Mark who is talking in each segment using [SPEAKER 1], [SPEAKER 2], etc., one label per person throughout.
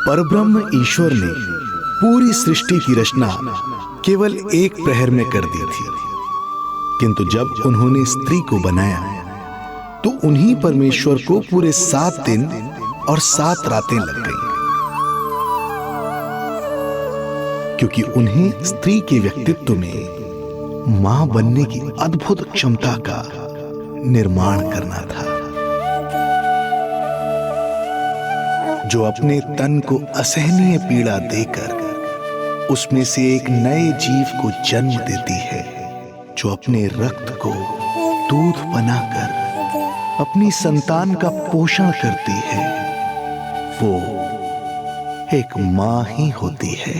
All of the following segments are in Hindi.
[SPEAKER 1] परब्रह्म ईश्वर ने पूरी सृष्टि की रचना केवल एक प्रहर में कर दी थी, किंतु जब उन्होंने स्त्री को बनाया तो उन्हीं परमेश्वर को पूरे 7 दिन और 7 रातें लग गईं, क्योंकि उन्हें स्त्री के व्यक्तित्व में मां बनने की अद्भुत क्षमता का निर्माण करना था, जो अपने तन को असहनीय पीड़ा देकर उसमें से एक नए जीव को जन्म देती है, जो अपने रक्त को दूध बनाकर अपनी संतान का पोषण करती है। वो एक मां ही होती है।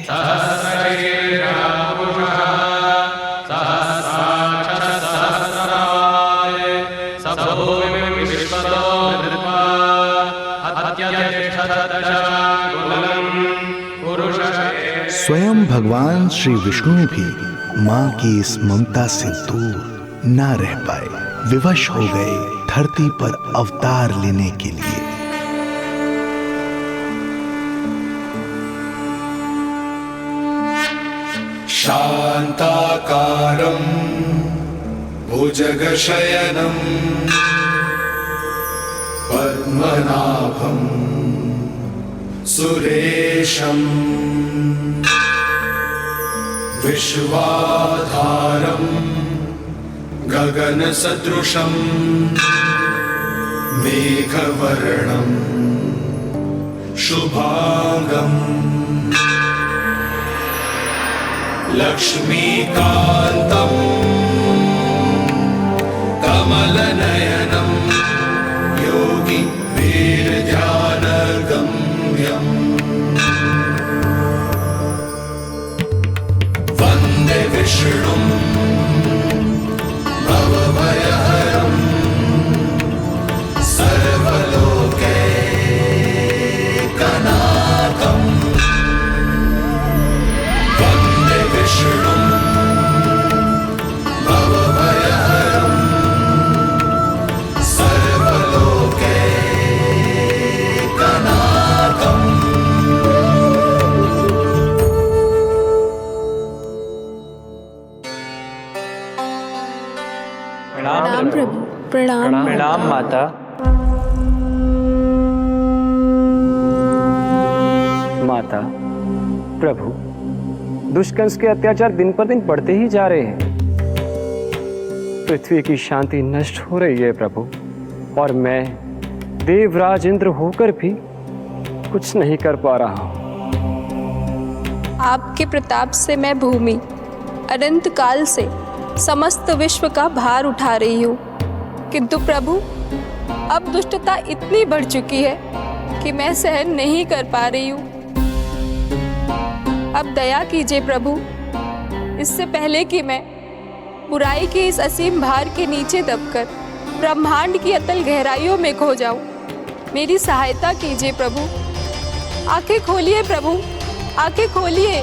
[SPEAKER 1] स्वयं भगवान श्री विष्णु भी मां की इस ममता से दूर ना रह पाए, विवश हो गए धरती पर अवतार लेने के लिए।
[SPEAKER 2] शांताकारं भुजगशयनं पद्मनाभं सुरेशं विश्वाधारं गगनसदृशं मेघवर्णं शुभांगं लक्ष्मीकान्तं कमलनयनं योगी वीरध्यानगम्यं वन्दे विष्णुं भवभयहरं सर्वलोकैकनाथम् वन्दे विष्णुं भवभयहरं सर्वलोकैकनाथम्।
[SPEAKER 3] प्रणाम प्रभु। प्रणाम
[SPEAKER 4] प्रणाम माता। माता, प्रभु, दुष्कंस के अत्याचार दिन पर दिन बढ़ते ही जा रहे हैं। पृथ्वी की शांति नष्ट हो रही है प्रभु, और मैं देवराज इंद्र होकर भी कुछ नहीं कर पा रहा हूँ।
[SPEAKER 3] आपके प्रताप से मैं भूमि अनंत काल से समस्त विश्व का भार उठा रही हूँ, किंतु प्रभु अब दुष्टता इतनी बढ़ चुकी है कि मैं सहन नहीं कर पा रही हूँ। अब दया कीजिए प्रभु, इससे पहले कि मैं बुराई के इस असीम भार के नीचे दबकर ब्रह्मांड की अतल गहराइयों में खो जाऊं। मेरी सहायता कीजिए प्रभु। आंखें खोलिए प्रभु, आंखें खोलिए।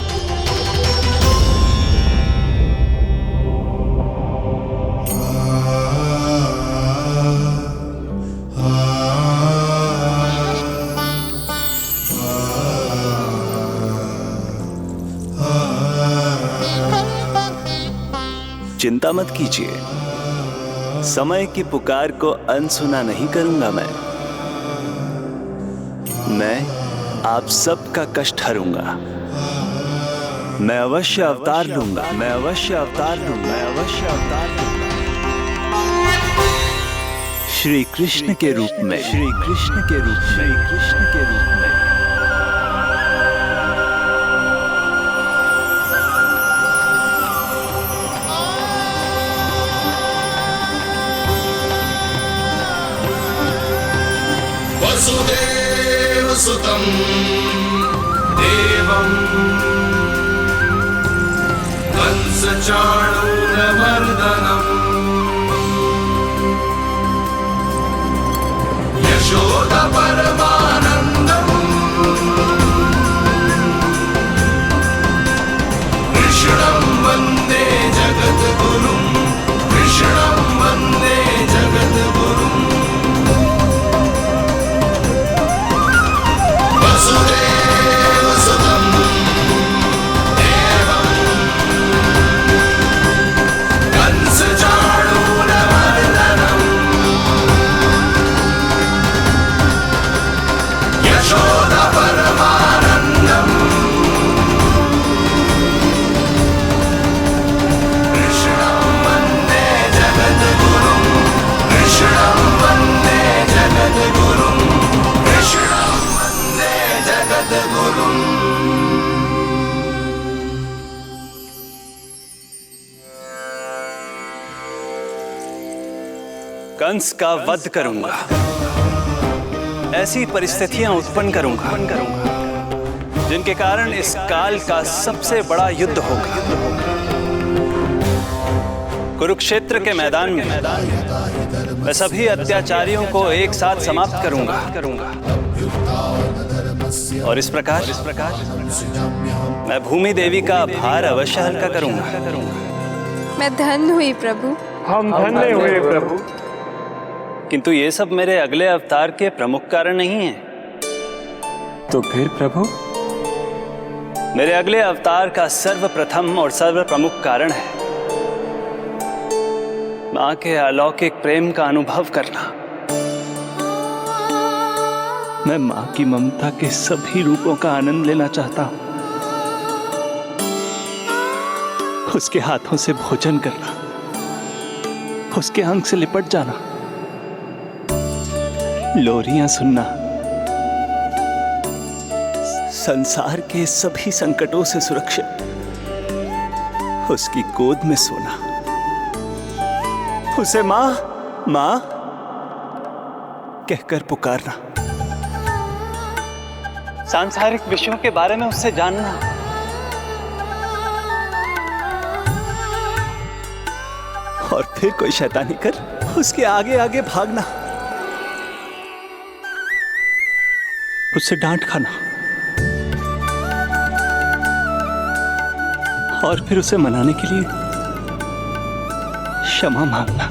[SPEAKER 5] चिंता मत कीजिए, समय की पुकार को अनसुना नहीं करूंगा। मैं आप सबका कष्ट हरूंगा। मैं अवश्य अवतार लूंगा, मैं अवश्य अवतार लूंगा, मैं अवश्य अवतार लूंगा। श्री कृष्ण के रूप में, श्री कृष्ण के रूप में, श्री कृष्ण के रूप में।
[SPEAKER 2] वसुदेवसुतं देवं कंसचाणूरमर्दनम् यशोदपरमानन्दम् कृष्णं वन्दे जगद्गुरुं, कृष्णं वन्दे जगद्गुरुम्। वसुदेव
[SPEAKER 5] कंस का वध करूंगा। ऐसी परिस्थितियां उत्पन्न करूंगा जिनके कारण इस काल का सबसे बड़ा युद्ध होगा। कुरुक्षेत्र के मैदान में मैं सभी अत्याचारियों को एक साथ समाप्त करूंगा और इस प्रकार मैं भूमि देवी का भार अवश्य हल्का करूंगा।
[SPEAKER 3] मैं धन्य हुई प्रभु।
[SPEAKER 4] हम धन्य हुए प्रभु।
[SPEAKER 5] किंतु ये सब मेरे अगले अवतार के प्रमुख कारण नहीं है।
[SPEAKER 4] तो फिर प्रभु?
[SPEAKER 5] मेरे अगले अवतार का सर्वप्रथम और सर्व प्रमुख कारण है मां के अलौकिक प्रेम का अनुभव करना। मैं मां की ममता के सभी रूपों का आनंद लेना चाहता हूं। उसके हाथों से भोजन करना, उसके अंग से लिपट जाना, लोरियां सुनना, संसार के सभी संकटों से सुरक्षित उसकी गोद में सोना, उसे मां मां कहकर पुकारना, सांसारिक विषयों के बारे में उससे जानना, और फिर कोई शैतानी कर उसके आगे आगे भागना, उससे डांट खाना और फिर उसे मनाने के लिए क्षमा मांगना।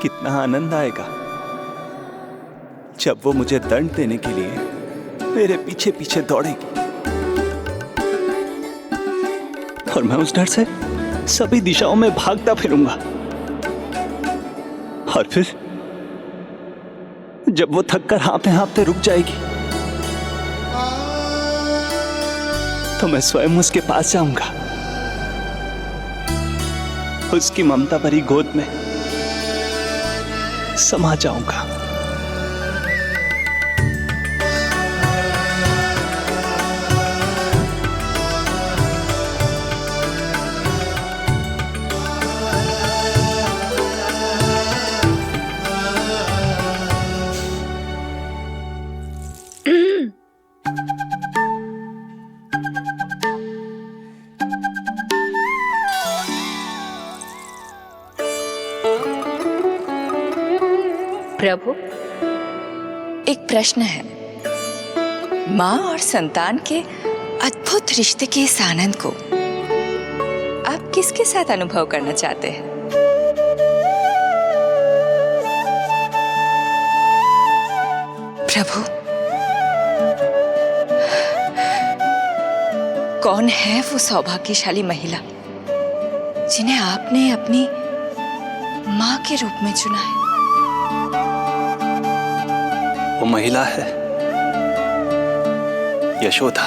[SPEAKER 5] कितना आनंद आएगा जब वो मुझे दंड देने के लिए मेरे पीछे पीछे दौड़ेगी और मैं उस डर से सभी दिशाओं में भागता फिरूंगा। और फिर जब वो थककर हाँफते हाँफते रुक जाएगी तो मैं स्वयं उसके पास जाऊंगा, उसकी ममता भरी गोद में समा जाऊंगा।
[SPEAKER 6] प्रभु, एक प्रश्न है। माँ और संतान के अद्भुत रिश्ते के इस आनंद को आप किसके साथ अनुभव करना चाहते हैं? प्रभु, कौन है वो सौभाग्यशाली महिला जिन्हें आपने अपनी माँ के रूप में चुना है?
[SPEAKER 5] वो महिला है यशोदा।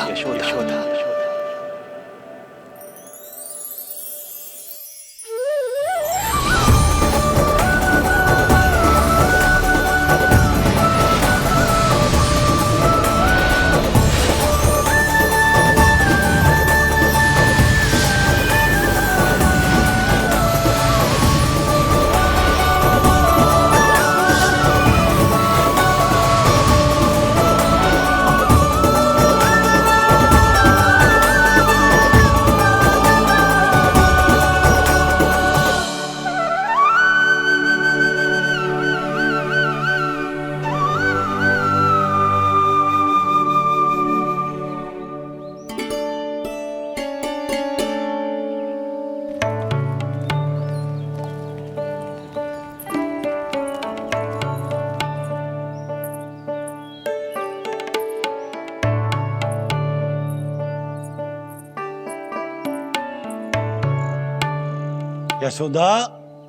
[SPEAKER 7] यशोदा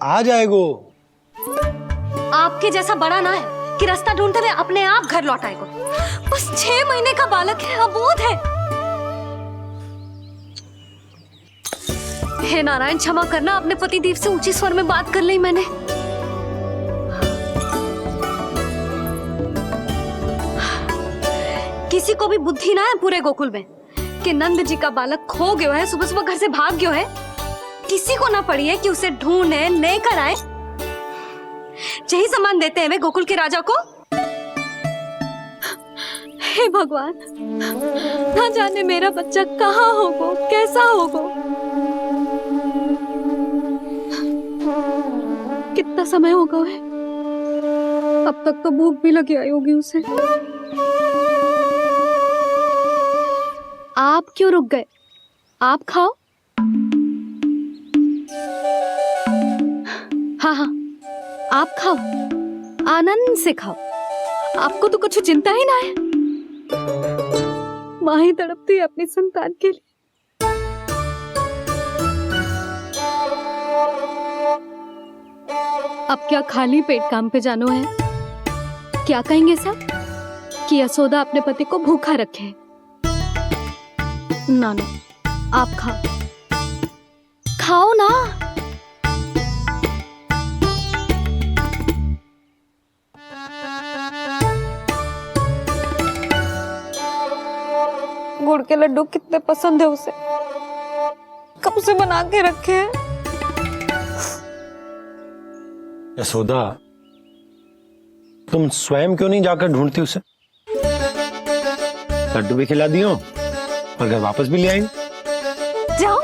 [SPEAKER 7] आ जाएगो।
[SPEAKER 8] आपके जैसा बड़ा ना है कि रास्ता ढूंढते हुए अपने आप घर लौट आएगो। बस 6 महीने का बालक है, अबोध है। हे नारायण, क्षमा करना, अपने पति देव से ऊंची स्वर में बात कर ली मैंने। किसी को भी बुद्धि ना है पूरे गोकुल में। के नंद जी का बालक खो गयो है, सुबह सुबह घर से भाग गयो है। किसी को ना पड़ी है कि उसे ढूंढे लेकर आए। यही सामान देते हैं वे गोकुल के राजा को। हे भगवान, ना जाने मेरा बच्चा कहाँ होगा, कैसा होगा। कितना समय होगा है, अब तक तो भूख भी लगी आई होगी उसे। आप क्यों रुक गए? आप खाओ। हाँ हाँ, आप खाओ, आनंद से खाओ। आपको तो कुछ चिंता ही ना है। माँ ही तड़पती है अपनी संतान के लिए। अब क्या खाली पेट काम पे जानो है? क्या कहेंगे सब कि यशोदा अपने पति को भूखा रखे? ना ना, आप खाओ, खाओ ना।
[SPEAKER 3] गुड़ के लड्डू कितने पसंद है उसे, कब से बना के रखे हैं।
[SPEAKER 7] यशोदा, तुम स्वयं क्यों नहीं जाकर ढूंढती उसे? लड्डू भी खिला दियो और घर वापस भी ले आएंगे।
[SPEAKER 8] जाओ,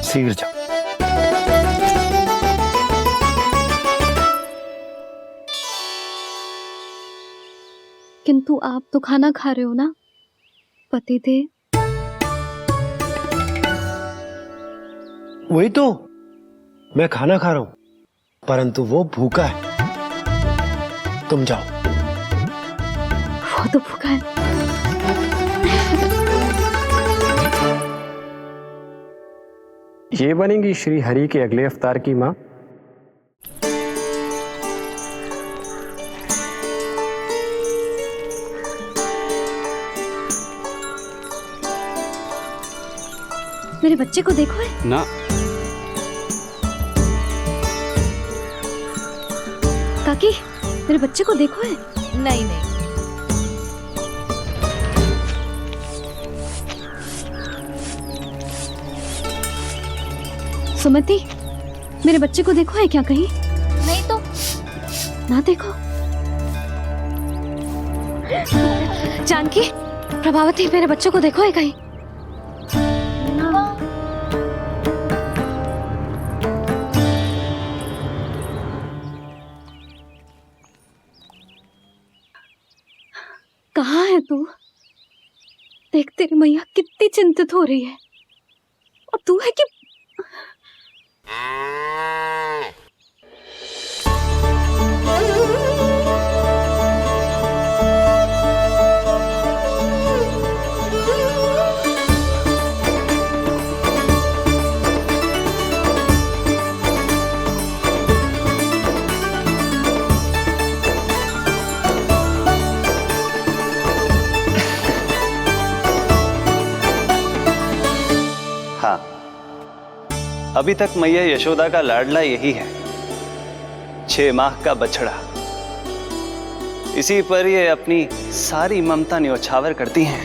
[SPEAKER 7] शीघ्र जाओ।
[SPEAKER 8] किंतु आप तो खाना खा रहे हो ना पति थे।
[SPEAKER 7] वही तो, मैं खाना खा रहा हूं, परंतु वो भूखा है। तुम जाओ।
[SPEAKER 8] वो तो भूखा है।
[SPEAKER 4] ये बनेगी श्री हरि के अगले अवतार की माँ।
[SPEAKER 8] मेरे बच्चे को देखो है
[SPEAKER 4] ना।
[SPEAKER 8] काकी, मेरे बच्चे को देखो है।
[SPEAKER 6] नहीं नहीं,
[SPEAKER 8] सुमति, मेरे बच्चे को देखो है क्या कहीं?
[SPEAKER 6] नहीं तो।
[SPEAKER 8] ना देखो। जानकी, प्रभावती, मेरे बच्चे को देखो है कहीं? कहाँ है तू? देख, तेरी मैया कितनी चिंतित हो रही है, और तू है कि
[SPEAKER 5] हाँ, अभी तक मैया यशोदा का लाडला यही है, 6 माह का बछड़ा। इसी पर ये अपनी सारी ममता न्योछावर करती हैं।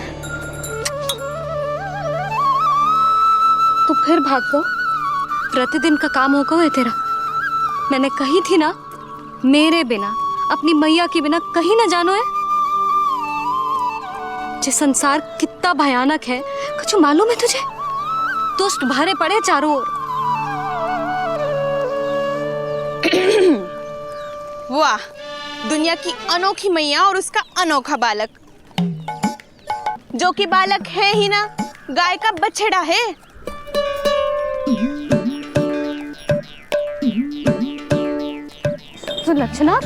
[SPEAKER 8] तू फिर भाग गो। प्रतिदिन का काम होगा है तेरा। मैंने कही थी ना, मेरे बिना, अपनी मैया के बिना कहीं ना जानो है। ये संसार कितना भयानक है, कुछ मालूम है तुझे? दुष्ट भरे पड़े चारों ओर।
[SPEAKER 9] वाह, दुनिया की अनोखी मैया और उसका अनोखा बालक, जो कि बालक है ही ना, गाय का बछड़ा है।
[SPEAKER 8] सुलक्षणा,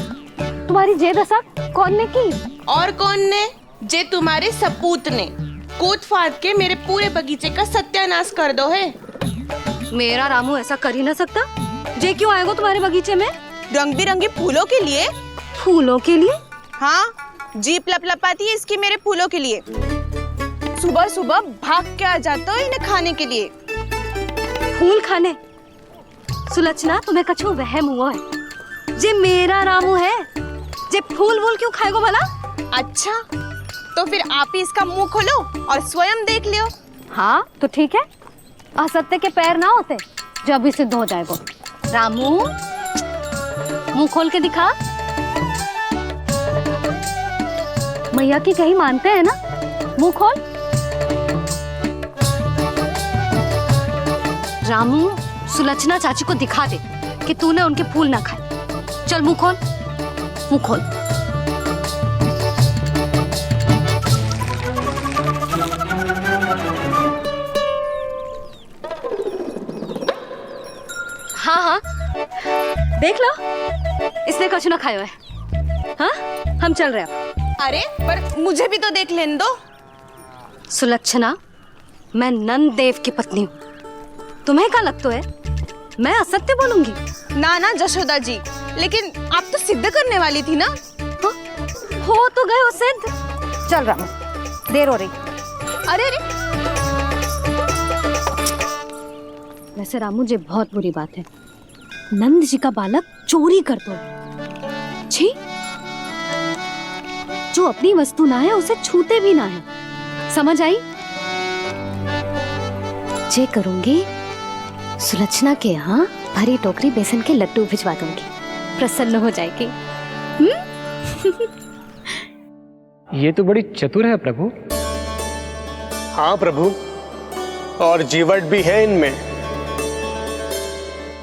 [SPEAKER 8] तुम्हारी जे दशा कौन ने की?
[SPEAKER 9] और कौन ने? जे तुम्हारे सपूत ने कूद फाड़ के मेरे पूरे बगीचे का सत्यानाश कर दो है।
[SPEAKER 8] मेरा रामू ऐसा कर ही ना सकता। जे क्यों आएगा तुम्हारे बगीचे में?
[SPEAKER 9] रंग बिरंगे फूलों के लिए।
[SPEAKER 8] फूलों के लिए?
[SPEAKER 9] हाँ, जीप लपलपाती है इसकी मेरे फूलों के लिए। सुबह सुबह भाग के आ जाता है इन्हें खाने के लिए।
[SPEAKER 8] फूल खाने? सुलक्षणा, तुम्हें कछु वहम हुआ है। जे मेरा रामू है, जे फूल वूल क्यों खाएगो भला?
[SPEAKER 9] अच्छा, तो फिर आप ही इसका मुंह खोलो और स्वयं देख लियो।
[SPEAKER 8] हाँ तो ठीक है, असत्य के पैर ना होते जो अभी सिद्ध हो जाए वो। रामू मुंह खोल के दिखा। मैया की कहीं मानते हैं ना, मुंह खोल। रामू सुलक्षणा चाची को दिखा दे कि तूने उनके फूल ना खाए। चल मुंह खोल, मुंह खोल। हाँ हाँ देख लो, इसने कुछ ना खाया है। हाँ हम चल रहे हैं।
[SPEAKER 9] अरे पर मुझे भी तो देख लेने दो।
[SPEAKER 8] सुलक्षणा, मैं नंद देव की पत्नी हूँ, तुम्हें क्या लगता है मैं असत्य बोलूंगी?
[SPEAKER 9] ना ना जशोदा जी, लेकिन आप तो सिद्ध करने वाली थी ना।
[SPEAKER 8] हाँ? हो तो गए हो सिद्ध। चल रामू, देर हो रही।
[SPEAKER 9] अरे अरे
[SPEAKER 8] वैसे रामू जी बहुत बुरी बात है, नंद जी का बालक चोरी कर दो। छी, जो अपनी वस्तु ना है उसे छूते भी ना है, समझ आई? जे करूंगी सुलक्षणा के यहाँ भरी टोकरी बेसन के लड्डू भिजवा दूंगी, प्रसन्न हो जाएगी।
[SPEAKER 4] ये तो बड़ी चतुर है प्रभु।
[SPEAKER 7] हाँ प्रभु, और जीवट भी है इनमें।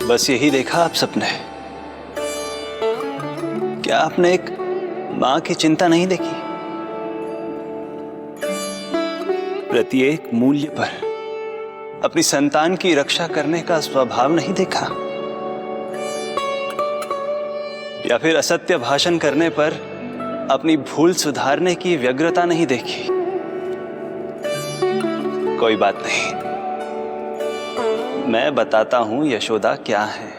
[SPEAKER 5] बस यही देखा आप सबने? क्या आपने एक मां की चिंता नहीं देखी? प्रत्येक मूल्य पर अपनी संतान की रक्षा करने का स्वभाव नहीं देखा? या फिर असत्य भाषण करने पर अपनी भूल सुधारने की व्यग्रता नहीं देखी? कोई बात नहीं, मैं बताता हूं यशोदा क्या है।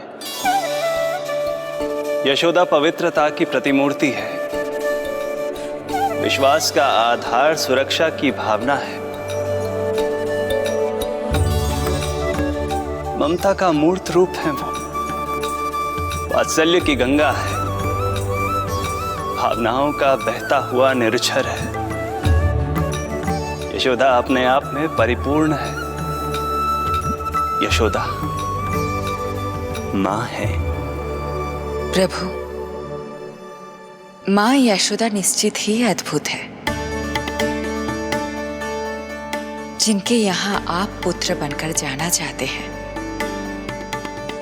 [SPEAKER 5] यशोदा पवित्रता की प्रतिमूर्ति है, विश्वास का आधार सुरक्षा की भावना है, ममता का मूर्त रूप है वो, वात्सल्य की गंगा है, भावनाओं का बहता हुआ निर्झर है। यशोदा अपने आप में परिपूर्ण है। यशोदा मां है।
[SPEAKER 6] प्रभु, मां यशोदा निश्चित ही अद्भुत है, जिनके यहाँ आप पुत्र बनकर जाना चाहते हैं,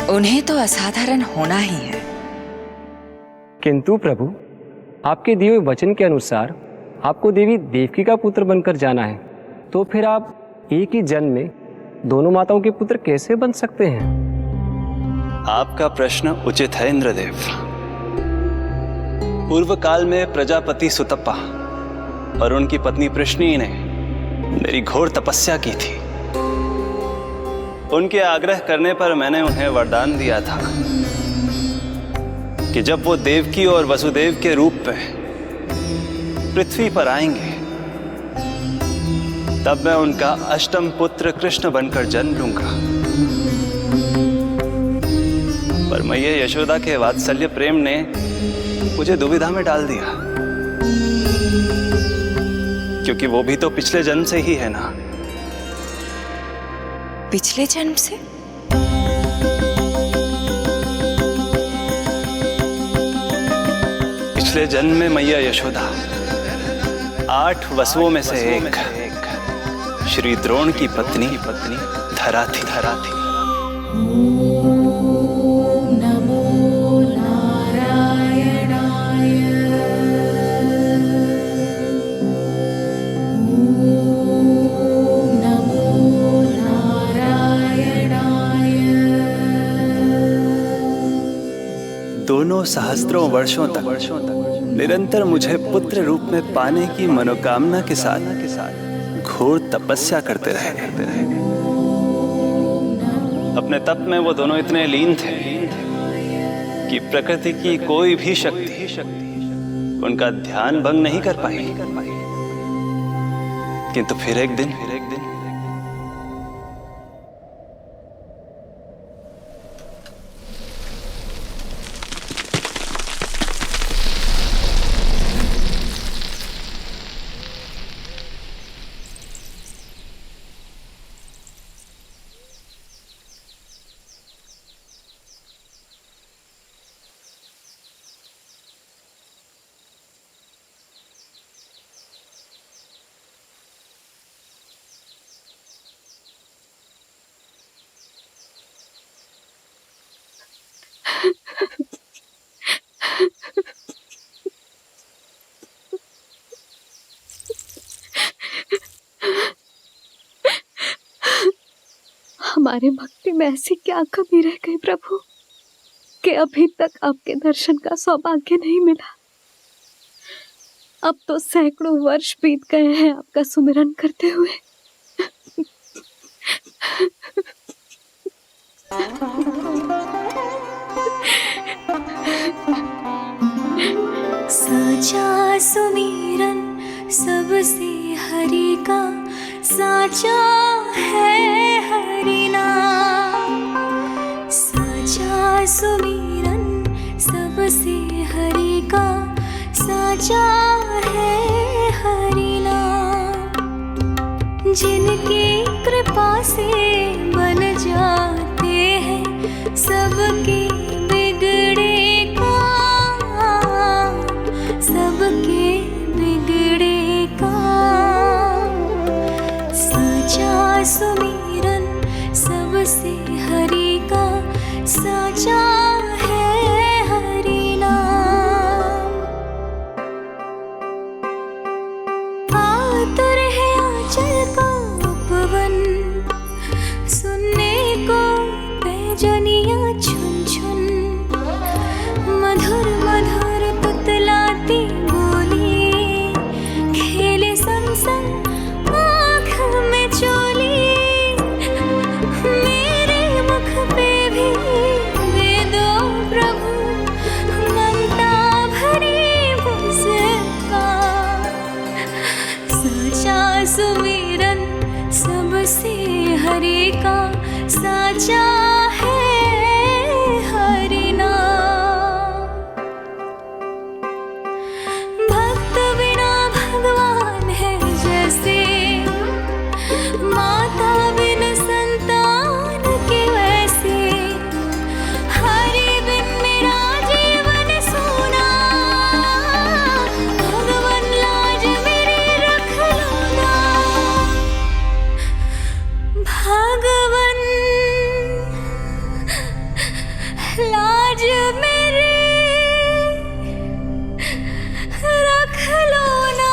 [SPEAKER 6] उन्हें तो असाधारण होना ही है।
[SPEAKER 4] किंतु प्रभु, आपके दिए हुए वचन के अनुसार आपको देवी देवकी का पुत्र बनकर जाना है, तो फिर आप एक ही जन्म में दोनों माताओं के पुत्र कैसे बन सकते हैं?
[SPEAKER 5] आपका प्रश्न उचित है इंद्रदेव। पूर्व काल में प्रजापति सुतप्पा और उनकी पत्नी प्रश्नी ने मेरी घोर तपस्या की थी। उनके आग्रह करने पर मैंने उन्हें वरदान दिया था कि जब वो देवकी और वसुदेव के रूप में पृथ्वी पर आएंगे, तब मैं उनका अष्टम पुत्र कृष्ण बनकर जन्म लूंगा। पर मैया यशोदा के वात्सल्य प्रेम ने मुझे दुविधा में डाल दिया, क्योंकि वो भी तो पिछले जन्म से ही है ना।
[SPEAKER 6] पिछले जन्म से?
[SPEAKER 5] पिछले जन्म में मैया यशोदा 8 वसुओं में से एक श्री द्रोण की पत्नी धरा थी। दोनों सहस्त्रों वर्षों तक निरंतर मुझे पुत्र रूप में पाने की मनोकामना के साथ घोर तपस्या करते रहे। अपने तप में वो दोनों इतने लीन थे कि प्रकृति की कोई भी शक्ति उनका ध्यान भंग नहीं कर पाई। किंतु फिर एक दिन
[SPEAKER 8] हमारे भक्ति में ऐसी क्या कमी रह गई प्रभु कि अभी तक आपके दर्शन का सौभाग्य नहीं मिला। अब तो सैकड़ों वर्ष बीत गए हैं आपका सुमिरन करते हुए।
[SPEAKER 10] साचा सुमिरन सबसे हरि का, साचा है हरि नाम। साचा सुमिरन सबसे हरि का, साचा है हरि नाम। जिनकी कृपा से बन जाते हैं सबके बिगड़े काम, सबके बिगड़े काम। साचा सुमिरन सबसे हरि का, साचा है हरि नाम। आतुर है आंचल का उपवन, सुनने को पैजनिया छुन छुन। मधुर मधुर तुतलाती बोली, खेले संग संग आँख में चोली। मेरे मुख पे भी वे दो प्रभु, ममता भरी मुस्कान। साचा सुमिरन सबसे हरि का, साचा है हरि नाम। भक्त बिना भगवान है जैसे, माता बिन संतान के वैसे। हरि बिन मेरा जीवन सूना, भगवान लाज मेरी रख लो ना। भगवान लाज मेरी रख लो ना।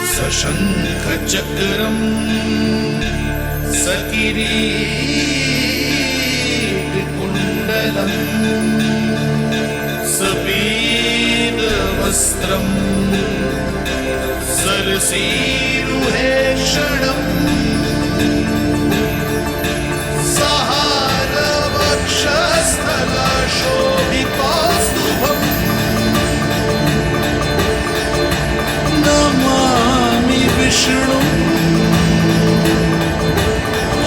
[SPEAKER 2] सशंख चक्रम सकिरीट कुंडलम सपीत वस्त्रम सरसीरुहे क्षणम सहार वक्षस्थल शोभितास्तुभम नमामि विष्णु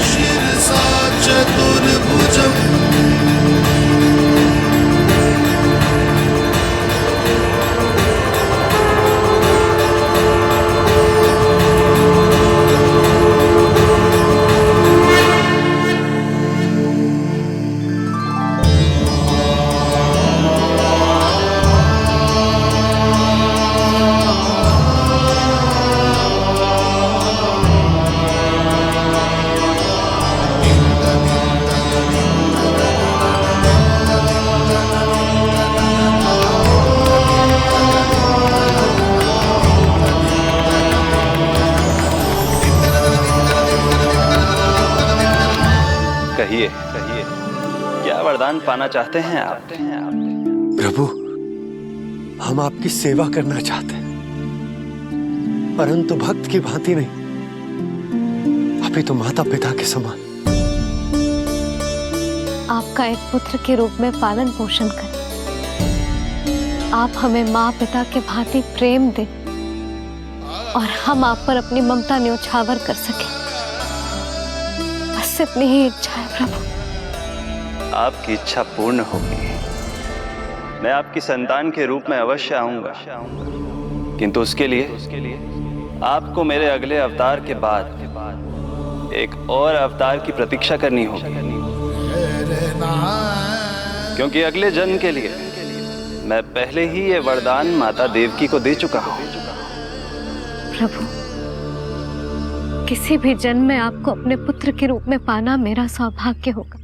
[SPEAKER 2] शिरसा चतुर्भुजम्।
[SPEAKER 5] कहिए कहिए, क्या वरदान पाना चाहते हैं आप?
[SPEAKER 7] प्रभु, हम आपकी सेवा करना चाहते हैं, परंतु भक्त की भांति नहीं, अभी तो माता पिता के समान।
[SPEAKER 8] आपका एक पुत्र के रूप में पालन पोषण करें। आप हमें माँ पिता के भांति प्रेम दें और हम आप पर अपनी ममता न्योछावर कर सकें। बस बस इतनी ही इच्छा है प्रभु।
[SPEAKER 5] आपकी इच्छा पूर्ण होगी। मैं आपकी संतान के रूप में अवश्य आऊंगा, किंतु उसके लिए आपको मेरे अगले अवतार के बाद एक और अवतार की प्रतीक्षा करनी होगी, क्योंकि अगले जन्म के लिए मैं पहले ही ये वरदान माता देवकी को दे चुका हूं।
[SPEAKER 8] प्रभु, किसी भी जन्म में आपको अपने पुत्र के रूप में पाना मेरा सौभाग्य होगा,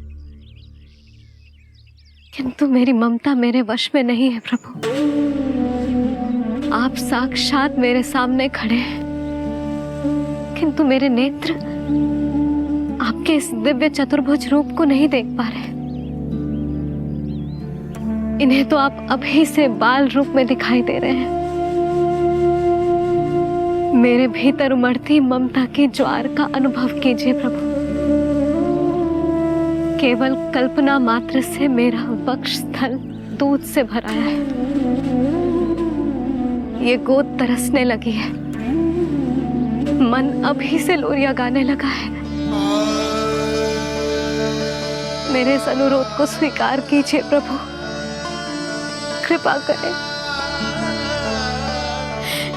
[SPEAKER 8] किंतु मेरी ममता मेरे वश में नहीं है प्रभु। आप साक्षात मेरे सामने खड़े हैं, किंतु मेरे नेत्र आपके इस दिव्य चतुर्भुज रूप को नहीं देख पा रहे। इन्हें तो आप अभी से बाल रूप में दिखाई दे रहे हैं। मेरे भीतर उमड़ती ममता की ज्वार का अनुभव कीजिए प्रभु। केवल कल्पना मात्र से मेरा वक्षस्थल दूध से भराया है। ये गोद तरसने लगी है, मन अभी से लोरिया गाने लगा है। मेरे इस अनुरोध को स्वीकार कीजिए प्रभु, कृपा करें।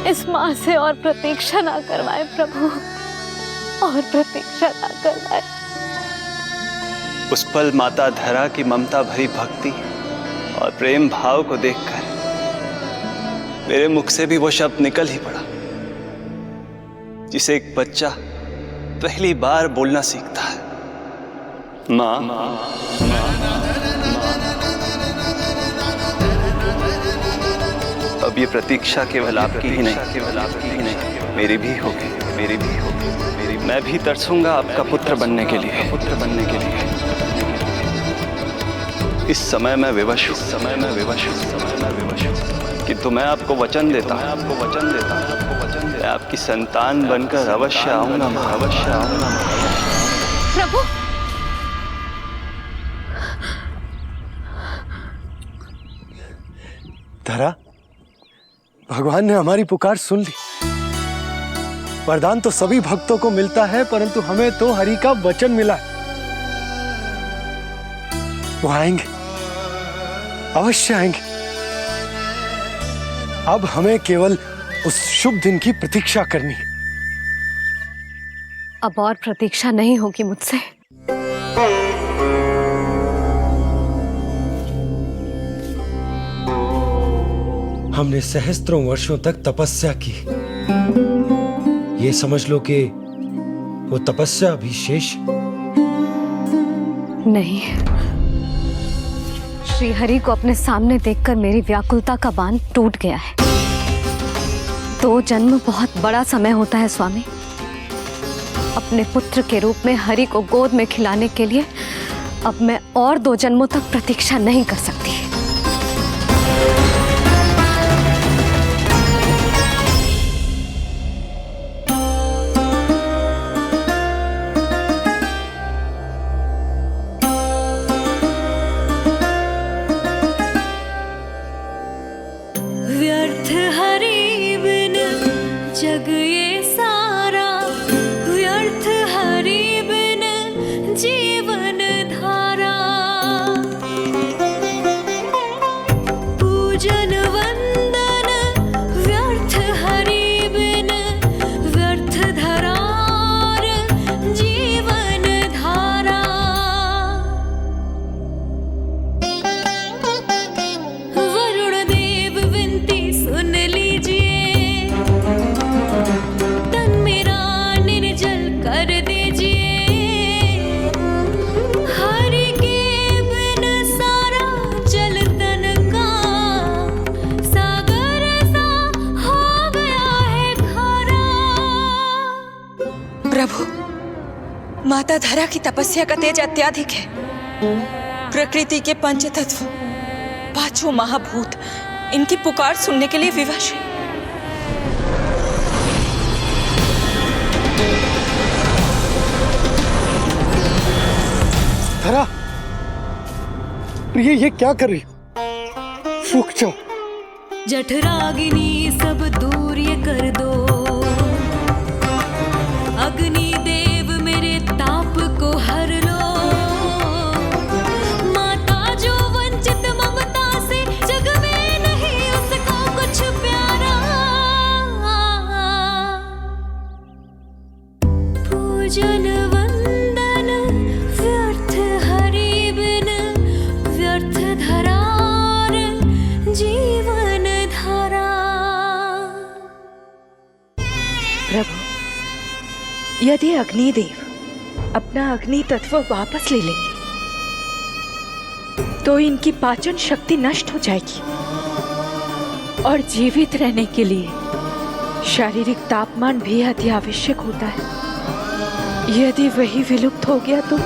[SPEAKER 8] इस मां से और प्रतीक्षा ना करवाए प्रभु, और प्रतीक्षा ना करवाए।
[SPEAKER 5] उस पल माता धरा की ममता भरी भक्ति और प्रेम भाव को देखकर मेरे मुख से भी वो शब्द निकल ही पड़ा जिसे एक बच्चा पहली बार बोलना सीखता है, मां। अब ये प्रतीक्षा केवल आपकी ही नहीं, मेरी भी होगी। मैं भी तरसूंगा आपका पुत्र बनने के लिए। इस समय मैं विवश हूँ, किंतु मैं आपको वचन देता हूँ, मैं आपकी संतान बनकर अवश्य आऊंगा,
[SPEAKER 8] प्रभु,
[SPEAKER 7] धरा, भगवान ने हमारी पुकार सुन ली। वरदान तो सभी भक्तों को मिलता है, परंतु हमें तो हरि का वचन मिला है। वो आएंगे, अवश्य आएंगे। अब हमें केवल उस शुभ दिन की प्रतीक्षा करनी है।
[SPEAKER 8] अब और प्रतीक्षा नहीं होगी मुझसे।
[SPEAKER 7] हमने सहस्त्रों वर्षों तक तपस्या की। ये समझ लो कि वो तपस्या अभी शेष
[SPEAKER 8] नहीं। श्री हरि को अपने सामने देखकर मेरी व्याकुलता का बांध टूट गया है। 2 जन्म बहुत बड़ा समय होता है स्वामी। अपने पुत्र के रूप में हरि को गोद में खिलाने के लिए अब मैं और 2 जन्मों तक प्रतीक्षा नहीं कर सकती।
[SPEAKER 10] व्यर्थ हरि बिन जग ये सारा, व्यर्थ हरि बिन जीवन धारा। पूजन वंदन व्यर्थ हरि बिन, व्यर्थ धरार जीवन धारा। वरुण देव विनती सुन लीजिए, तन मेरा निर्जल कर दीजिए। हरि के बिन सारा जल तन का सागर सा हो गया है खारा।
[SPEAKER 6] प्रभु, माता धरा की तपस्या का तेज अत्याधिक है। प्रकृति के पंचतत्व, 5 महाभूत इनकी पुकार सुनने के लिए विवश है।
[SPEAKER 7] धरा, प्रिय, ये क्या कर रही हो? रुक जाओ।
[SPEAKER 10] जठराग्नि सब दूर ये कर दो, अग्नि देव मेरे ताप को हर पूजन वंदन व्यर्थ हरि बिन व्यर्थ धरार जीवन धारा।
[SPEAKER 6] प्रभु, यदि अग्निदेव अपना अग्नि तत्व वापस ले लेंगे तो इनकी पाचन शक्ति नष्ट हो जाएगी और जीवित रहने के लिए शारीरिक तापमान भी अति आवश्यक होता है। यदि वही विलुप्त हो गया तो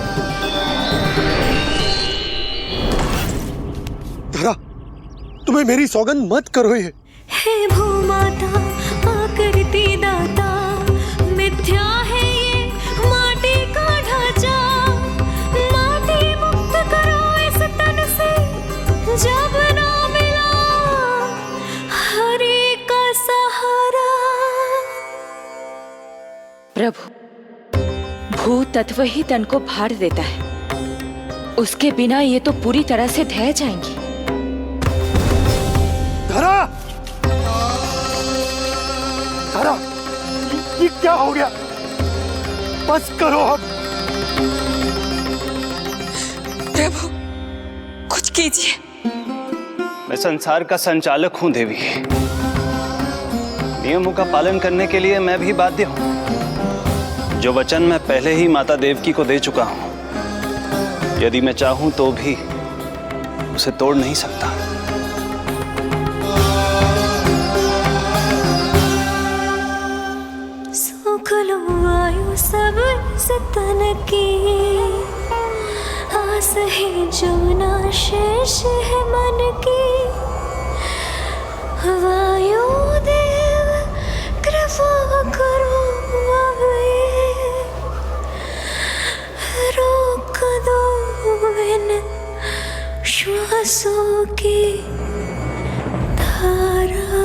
[SPEAKER 7] धरा, तुम्हें मेरी सौगंध मत करो ये।
[SPEAKER 10] हे भूमाता आकृति दाता, मिथ्या है ये माटी का ढांचा। माटी मुक्त करो इस तन से, जब ना मिला हरि का सहारा।
[SPEAKER 6] प्रभु, भू तत्व ही तन को भार देता है, उसके बिना ये तो पूरी तरह से ढह जाएंगी।
[SPEAKER 7] धरा, धरा, ये क्या हो गया? बस करो अब।
[SPEAKER 6] प्रभु, कुछ कीजिए।
[SPEAKER 5] मैं संसार का संचालक हूं देवी। नियमों का पालन करने के लिए मैं भी बाध्य हूं। जो वचन मैं पहले ही माता देवकी को दे चुका हूं, यदि मैं चाहूं तो भी उसे तोड़ नहीं सकता।
[SPEAKER 10] सुख लो आयु सब इस तन की, आस है जो ना शेष है मन की। वायु देव कृपा करो अब ये, रोक दो इन श्वासों की धारा।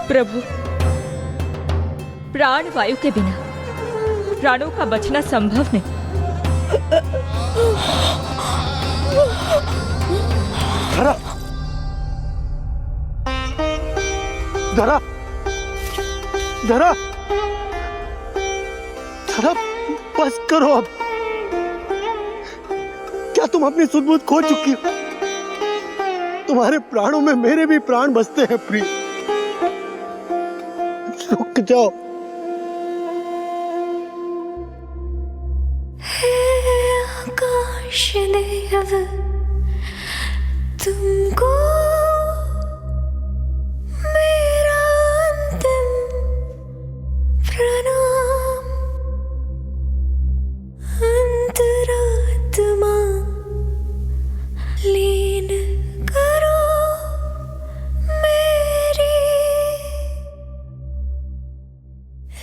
[SPEAKER 6] प्रभु, प्राण वायु के बिना प्राणों का बचना संभव नहीं।
[SPEAKER 7] धरा, धरा, धरा, धरा, बस करो अब। क्या तुम अपनी सुध-बुध खो चुकी हो? तुम्हारे प्राणों में मेरे भी प्राण बसते हैं प्रिय। रुक जाओ।
[SPEAKER 10] हे आकाश देव, तुमको मेरा अंतिम प्रणाम। अंतरात्मा लीन करो मेरी,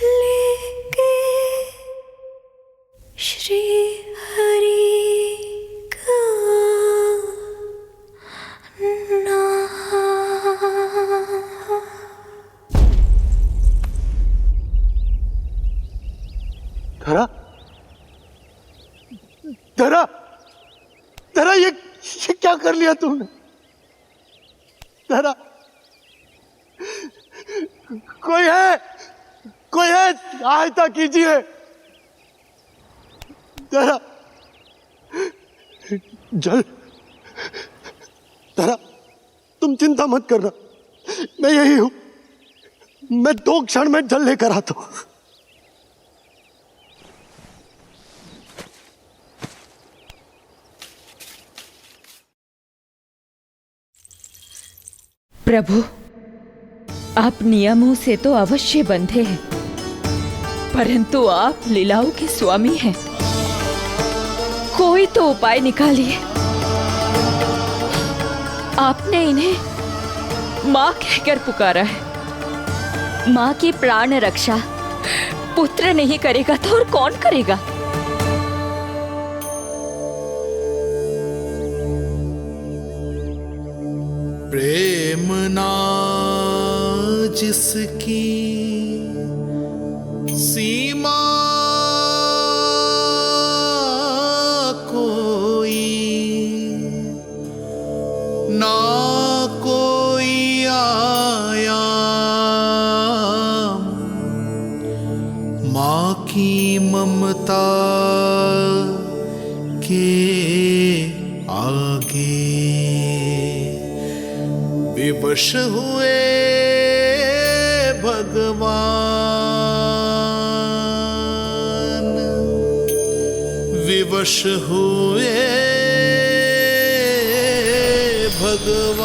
[SPEAKER 10] लेके श्री हरि का नाम।
[SPEAKER 7] धरा, धरा, धरा, ये क्या कर लिया तुमने? धरा, कोई है, कोई है, सहायता कीजिए। धरा, जल, धरा, तुम चिंता मत करना, मैं यही हूं। मैं 2 क्षण में जल लेकर आता हूं।
[SPEAKER 6] प्रभु, आप नियमों से तो अवश्य बंधे हैं, परंतु आप लीलाओं के स्वामी हैं। कोई तो उपाय निकालिए। आपने इन्हें माँ कहकर पुकारा है। माँ की प्राण रक्षा पुत्र नहीं करेगा तो और कौन करेगा?
[SPEAKER 2] प्रेम ना जिसकी सीमा कोई, ना कोई आया माँ की ममता के आगे विवश हुए भगवान, विवश हुए भगवान।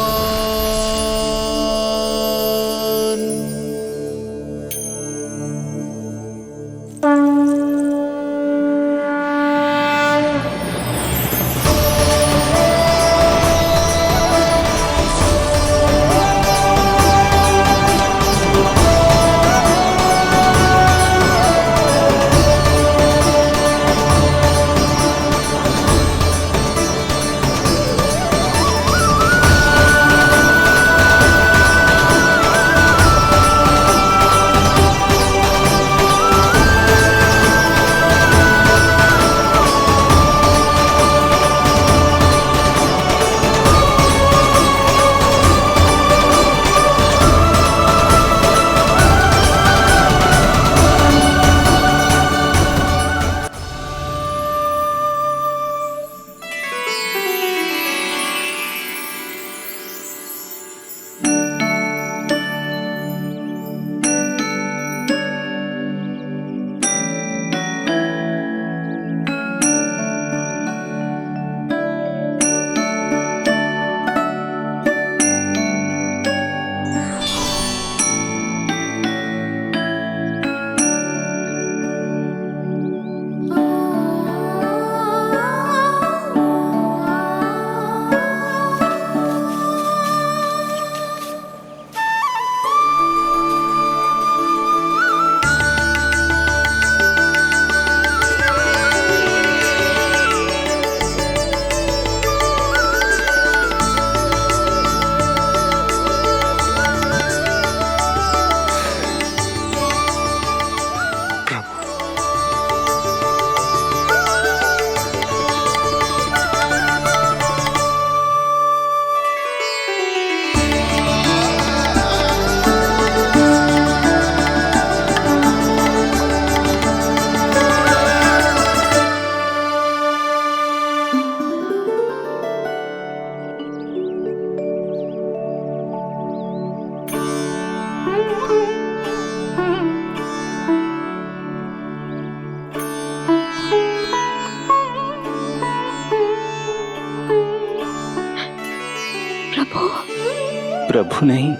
[SPEAKER 5] प्रभु नहीं,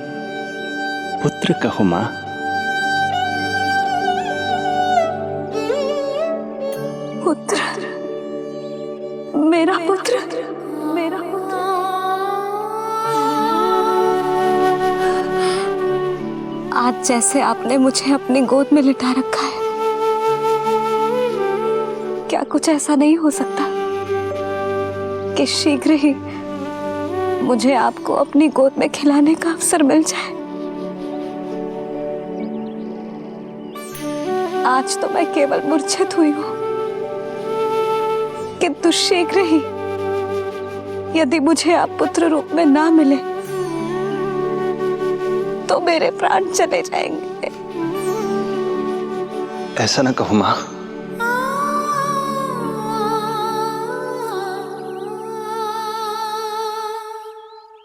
[SPEAKER 5] पुत्र कहो मां।
[SPEAKER 8] पुत्र, मेरा पुत्र, मेरा पुत्र। आज जैसे आपने मुझे अपनी गोद में लिटा रखा है, क्या कुछ ऐसा नहीं हो सकता कि शीघ्र ही मुझे आपको अपनी गोद में खिलाने का अवसर मिल जाए? आज तो मैं केवल मूर्छित हुई हूं, किंतु शीघ्र ही यदि मुझे आप पुत्र रूप में ना मिले तो मेरे प्राण चले जाएंगे।
[SPEAKER 5] ऐसा ना कहो मां।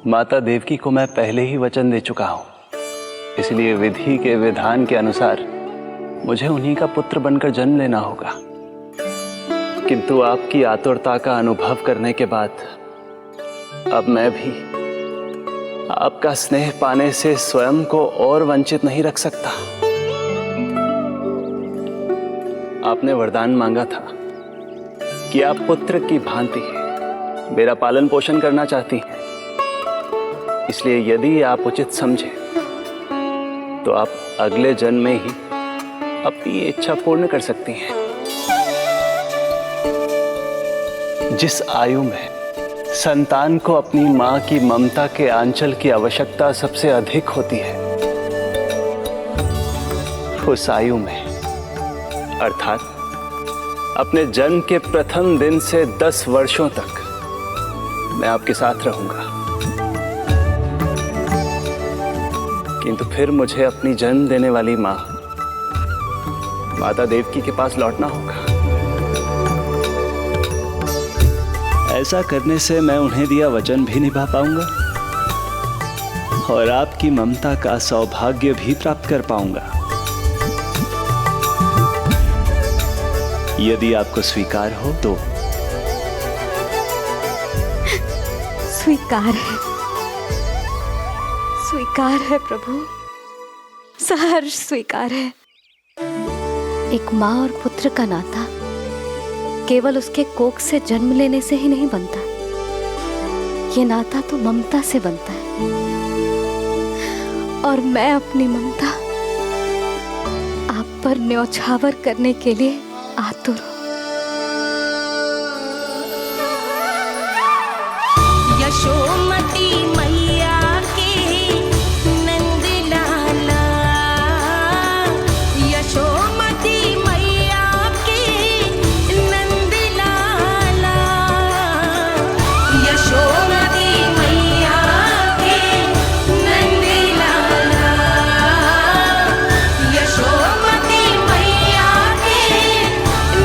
[SPEAKER 5] माता देवकी को मैं पहले ही वचन दे चुका हूं, इसलिए विधि के विधान के अनुसार मुझे उन्हीं का पुत्र बनकर जन्म लेना होगा। किंतु आपकी आतुरता का अनुभव करने के बाद अब मैं भी आपका स्नेह पाने से स्वयं को और वंचित नहीं रख सकता। आपने वरदान मांगा था कि आप पुत्र की भांति मेरा पालन पोषण करना चाहती हैं, इसलिए यदि आप उचित समझे तो आप अगले जन्म में ही अपनी इच्छा पूर्ण कर सकती हैं। जिस आयु में संतान को अपनी मां की ममता के आंचल की आवश्यकता सबसे अधिक होती है, उस आयु में अर्थात अपने जन्म के प्रथम दिन से 10 वर्षों तक मैं आपके साथ रहूंगा। किंतु फिर मुझे अपनी जन्म देने वाली मां माता देवकी के पास लौटना होगा। ऐसा करने से मैं उन्हें दिया वचन भी निभा पाऊंगा और आपकी ममता का सौभाग्य भी प्राप्त कर पाऊंगा। यदि आपको स्वीकार हो तो।
[SPEAKER 8] स्वीकार है प्रभु, सहर्ष स्वीकार है। एक माँ और पुत्र का नाता केवल उसके कोख से जन्म लेने से ही नहीं बनता, ये नाता तो ममता से बनता है। और मैं अपनी ममता आप पर न्यौछावर करने के लिए आतुर हूं।
[SPEAKER 10] यशोमती मैया के नंद लाला, यशोमती मैया के नंद लाला, यशोमती मैया के नंद लाला, यशोमती मैया के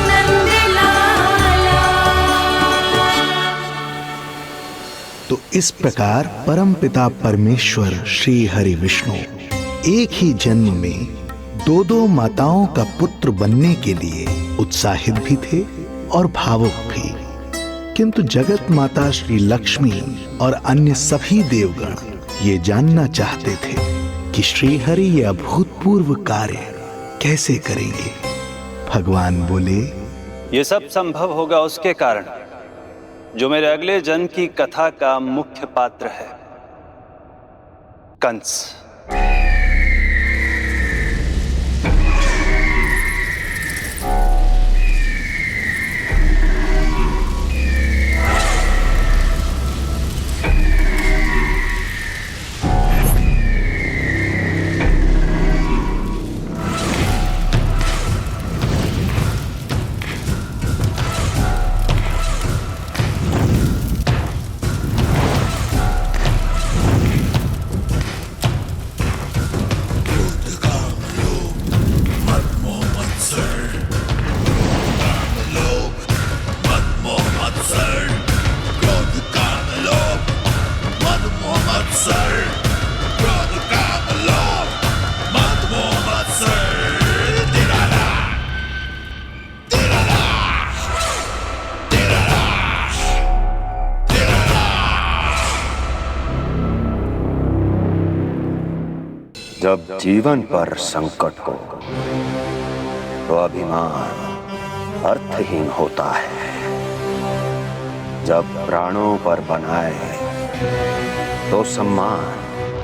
[SPEAKER 10] नंद लाला।
[SPEAKER 1] तो इस प्रकार परमपिता परमेश्वर श्री हरि विष्णु एक ही जन्म में दो दो माताओं का पुत्र बनने के लिए उत्साहित भी थे और भावुक भी। किंतु जगत माता श्री लक्ष्मी और अन्य सभी देवगण ये जानना चाहते थे कि श्री हरि ये अभूतपूर्व कार्य कैसे करेंगे। भगवान बोले,
[SPEAKER 5] ये सब संभव होगा उसके कारण जो मेरे अगले जन्म की कथा का मुख्य पात्र है, कंस।
[SPEAKER 7] जब जीवन पर संकट हो तो अभिमान अर्थहीन होता है। जब प्राणों पर बनाए तो सम्मान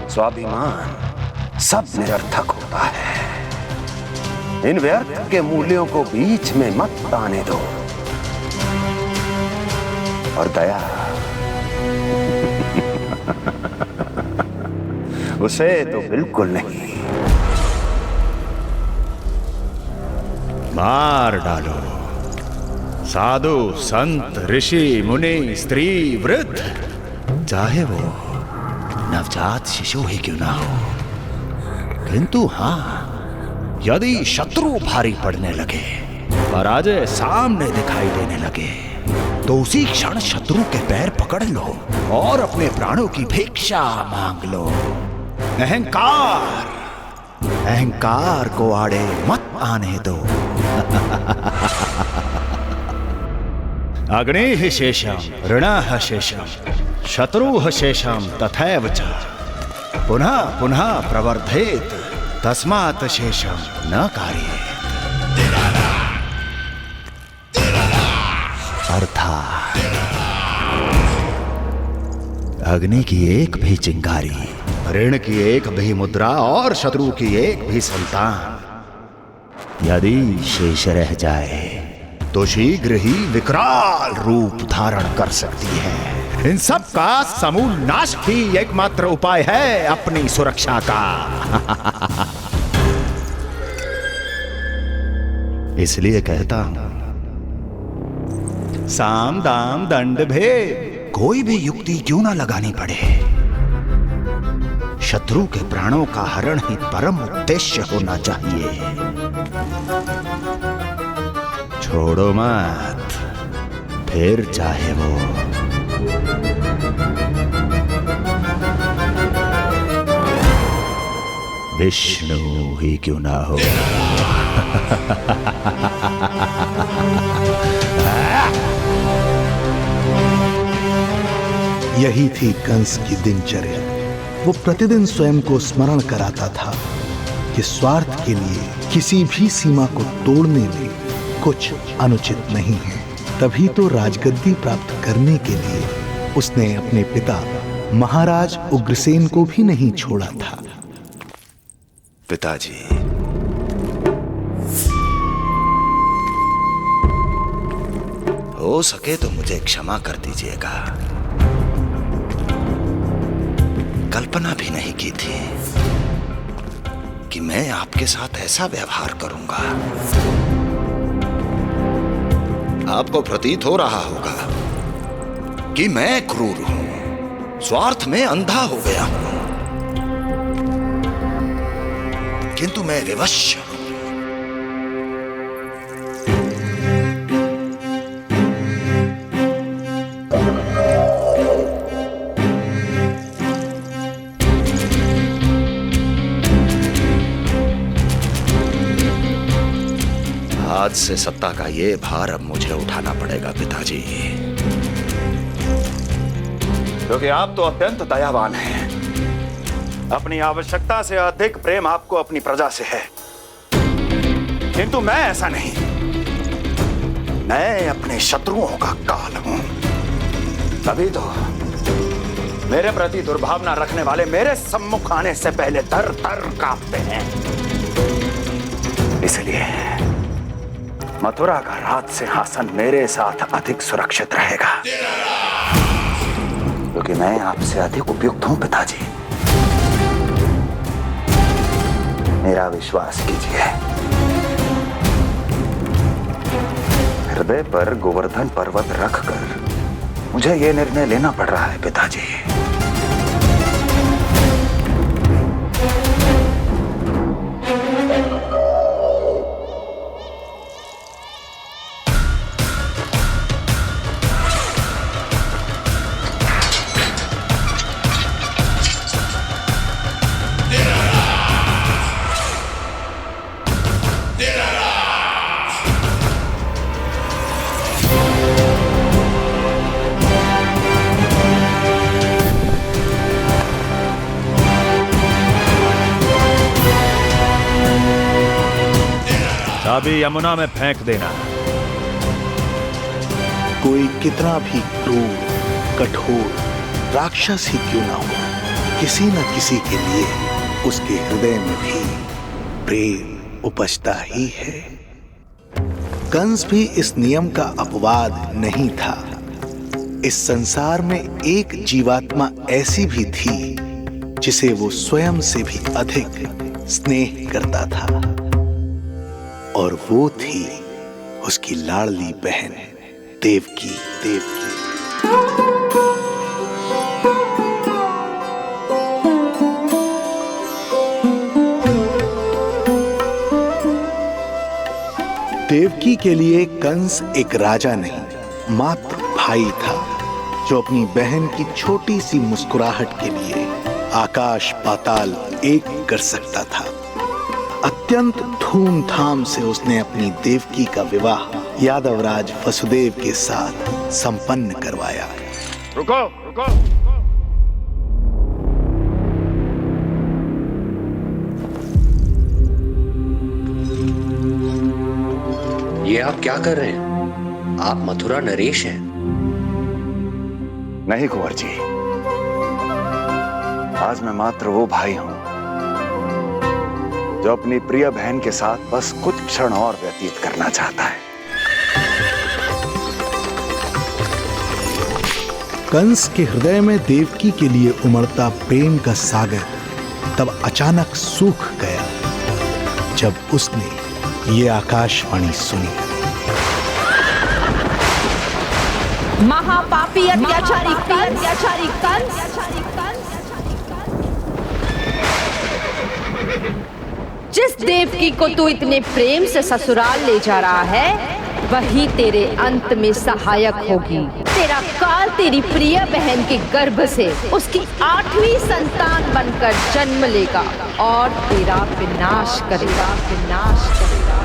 [SPEAKER 7] स्वाभिमान सब निरर्थक होता है। इन व्यर्थ के मूल्यों को बीच में मत आने दो। और दया उसे तो बिल्कुल नहीं।
[SPEAKER 11] मार डालो साधु संत ऋषि मुनि स्त्री वृद्ध, चाहे वो नवजात शिशु ही क्यों ना हो। किंतु हाँ, यदि शत्रु भारी पड़ने लगे, पराजय सामने दिखाई देने लगे, तो उसी क्षण शत्रु के पैर पकड़ लो और अपने प्राणों की भिक्षा मांग लो। अहंकार को आड़े मत आने दो। अग्निः शेषम ऋणः शेषम शत्रुः शेषम तथैव च पुनः पुनः प्रवर्धेत तस्मात् शेषम न कार्येत। अर्थात अग्नि की एक भी चिंगारी, ऋण की एक भी मुद्रा और शत्रु की एक भी संतान यदि शेष रह जाए तो शीघ्र ही विकराल रूप धारण कर सकती है। इन सब का समूल नाश ही एकमात्र उपाय है अपनी सुरक्षा का। इसलिए कहता हूं, साम दाम दंड भेद कोई भी युक्ति क्यों ना लगानी पड़े, शत्रु के प्राणों का हरण ही परम उद्देश्य होना चाहिए। रोड़ो मत, फिर चाहे वो विष्णु ही क्यों ना हो।
[SPEAKER 1] यही थी कंस की दिनचर्या। वो प्रतिदिन स्वयं को स्मरण कराता था कि स्वार्थ के लिए किसी भी सीमा को तोड़ने में कुछ अनुचित नहीं है। तभी तो राजगद्दी प्राप्त करने के लिए उसने अपने पिता महाराज उग्रसेन को भी नहीं छोड़ा था।
[SPEAKER 11] पिताजी, हो सके तो मुझे क्षमा कर दीजिएगा। कल्पना भी नहीं की थी कि मैं आपके साथ ऐसा व्यवहार करूंगा। आपको प्रतीत हो रहा होगा कि मैं क्रूर हूं, स्वार्थ में अंधा हो गया हूं, किंतु मैं विवश हूं। आज से सत्ता का ये भार अब मुझे उठाना पड़ेगा पिताजी, क्योंकि आप तो अत्यंत दयावान हैं। अपनी आवश्यकता से अधिक प्रेम आपको अपनी प्रजा से है, किंतु मैं ऐसा नहीं। मैं अपने शत्रुओं का काल हूं, तभी तो मेरे प्रति दुर्भावना रखने वाले मेरे सम्मुख आने से पहले थर थर कांपते हैं। इसलिए मथुरा का राज सिंहासन मेरे साथ अधिक सुरक्षित रहेगा, क्योंकि मैं आपसे अधिक उपयुक्त हूं पिताजी। मेरा विश्वास कीजिए। हृदय पर गोवर्धन पर्वत रखकर मुझे यह निर्णय लेना पड़ रहा है पिताजी। चाबी यमुना में फेंक देना।
[SPEAKER 1] कोई कितना भी क्रूर, कठोर राक्षस ही क्यों ना हो, किसी न किसी के लिए उसके हृदय में भी प्रेम उपजता ही है। कंस भी इस नियम का अपवाद नहीं था। इस संसार में एक जीवात्मा ऐसी भी थी जिसे वो स्वयं से भी अधिक स्नेह करता था, और वो थी उसकी लाडली बहन देवकी। देवकी के लिए कंस एक राजा नहीं, मात्र भाई था, जो अपनी बहन की छोटी सी मुस्कुराहट के लिए आकाश पाताल एक कर सकता था। अत्यंत धूमधाम से उसने अपनी देवकी का विवाह यादवराज वसुदेव के साथ संपन्न करवाया।
[SPEAKER 11] रुको, रुको।
[SPEAKER 7] ये आप क्या कर रहे हैं? आप मथुरा नरेश हैं?
[SPEAKER 11] नहीं कुंवर जी, आज मैं मात्र वो भाई हूं जो अपनी प्रिय बहन के साथ बस कुछ क्षण और व्यतीत करना चाहता है।
[SPEAKER 1] कंस के हृदय में देवकी के लिए उमड़ता प्रेम का सागर तब अचानक सूख गया जब उसने ये आकाशवाणी सुनी।
[SPEAKER 9] महापापी अत्याचारी कंस, जिस देवकी को तू इतने प्रेम से ससुराल ले जा रहा है,
[SPEAKER 12] वही तेरे अंत में सहायक होगी। तेरा काल तेरी प्रिय बहन के गर्भ से उसकी 8वीं संतान बनकर जन्म लेगा और तेरा विनाश करेगा, विनाश करेगा।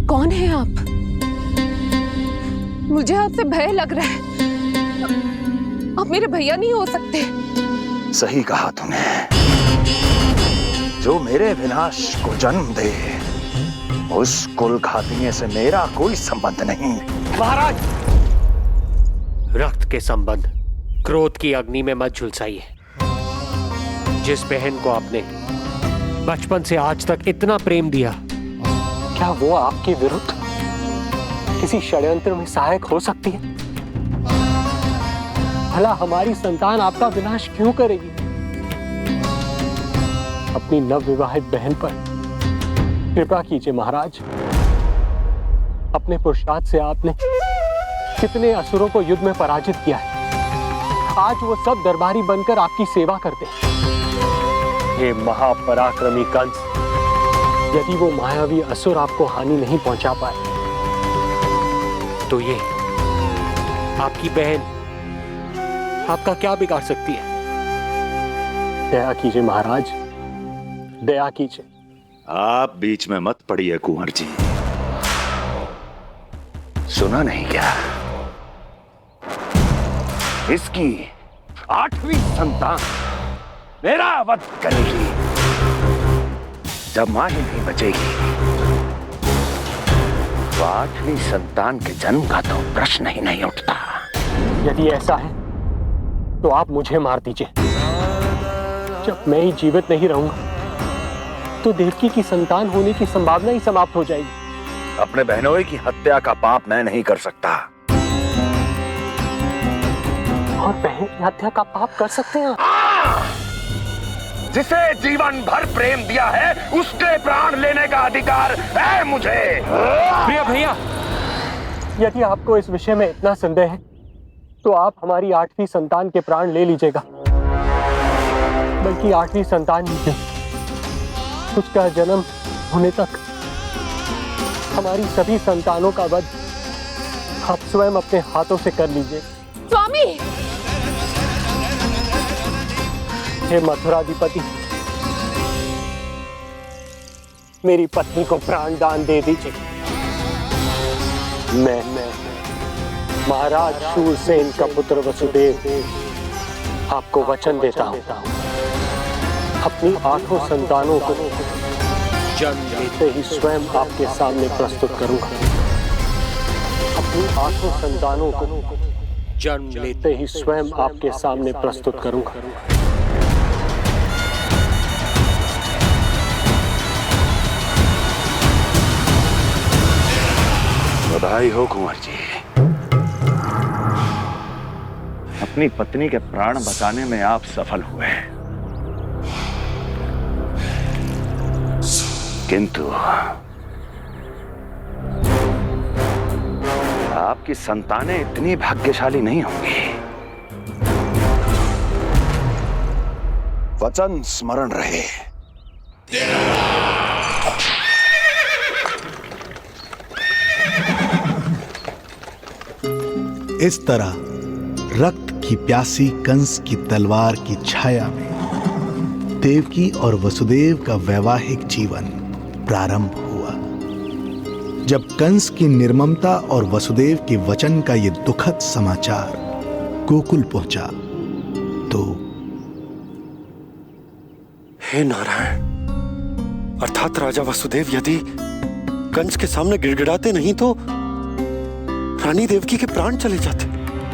[SPEAKER 3] कौन है आप? मुझे आपसे भय लग रहा है। आप मेरे भैया नहीं हो सकते।
[SPEAKER 11] सही कहा तूने। जो मेरे विनाश को जन्म दे उस कुल घातिनी से मेरा कोई संबंध नहीं।
[SPEAKER 7] महाराज, रक्त के संबंध क्रोध की अग्नि में मत झुलसाइए। जिस बहन को आपने बचपन से आज तक इतना प्रेम दिया, क्या वो आपके विरुद्ध किसी षड्यंत्र में सहायक हो सकती है? भला हमारी संतान आपका विनाश क्यों करेगी? अपनी नवविवाहित बहन पर कृपा कीजिए महाराज। अपने पुरुषार्थ से आपने कितने असुरों को युद्ध में पराजित किया है। आज वो सब दरबारी बनकर आपकी सेवा करते हैं। ये महापराक्रमी कंस, यदि वो मायावी असुर आपको हानि नहीं पहुंचा पाए, तो ये आपकी बहन आपका क्या बिगाड़ सकती है? दया कीजिए महाराज, दया कीजिए।
[SPEAKER 11] आप बीच में मत पड़िए कुंवर जी। सुना नहीं क्या? इसकी 8वीं संतान मेरा वध करेगी। जब मां ही नहीं बचेगी तो 8वीं संतान के जन्म का तो प्रश्न ही नहीं उठता।
[SPEAKER 7] यदि ऐसा है तो आप मुझे मार दीजिए। जब मैं ही जीवित नहीं रहूंगा तो देवकी की संतान होने की संभावना ही समाप्त हो जाएगी।
[SPEAKER 11] अपने बहनोई की हत्या का पाप मैं नहीं कर सकता।
[SPEAKER 7] और बहन की हत्या का पाप कर सकते हैं?
[SPEAKER 11] जिसे जीवन भर प्रेम दिया है उसके प्राण लेने का अधिकार है मुझे।
[SPEAKER 7] प्रिय भैया, यदि आपको इस विषय में इतना संदेह है तो आप हमारी 8वीं संतान के प्राण ले लीजिएगा। बल्कि 8वीं संतान ही क्यों, उसका जन्म होने तक हमारी सभी संतानों का वध आप स्वयं अपने हाथों से कर लीजिए।
[SPEAKER 3] स्वामी!
[SPEAKER 7] हे मथुराधिपति, मेरी पत्नी को प्राण दान दे दीजिए। मैं महाराज शूरसेन का पुत्र वसुदेव आपको वचन देता हूं, अपनी 8 संतानों को जन्म लेते ही स्वयं आपके सामने प्रस्तुत करूंगा। अपनी 8 संतानों को जन्म लेते ही स्वयं आपके सामने प्रस्तुत करूंगा।
[SPEAKER 11] बधाई हो कुंवर जी, अपनी पत्नी के प्राण बचाने में आप सफल हुए। किंतु आपकी संतानें इतनी भाग्यशाली नहीं होंगी। वचन स्मरण रहे।
[SPEAKER 1] इस तरह रक्त की प्यासी कंस की तलवार की छाया में देवकी और वसुदेव का वैवाहिक जीवन प्रारंभ हुआ। जब कंस की निर्ममता और वसुदेव के वचन का यह दुखद समाचार गोकुल पहुंचा तो
[SPEAKER 7] हे नारायण, अर्थात राजा वसुदेव यदि कंस के सामने गिड़गिड़ाते नहीं तो रानी देवकी के प्राण चले जाते।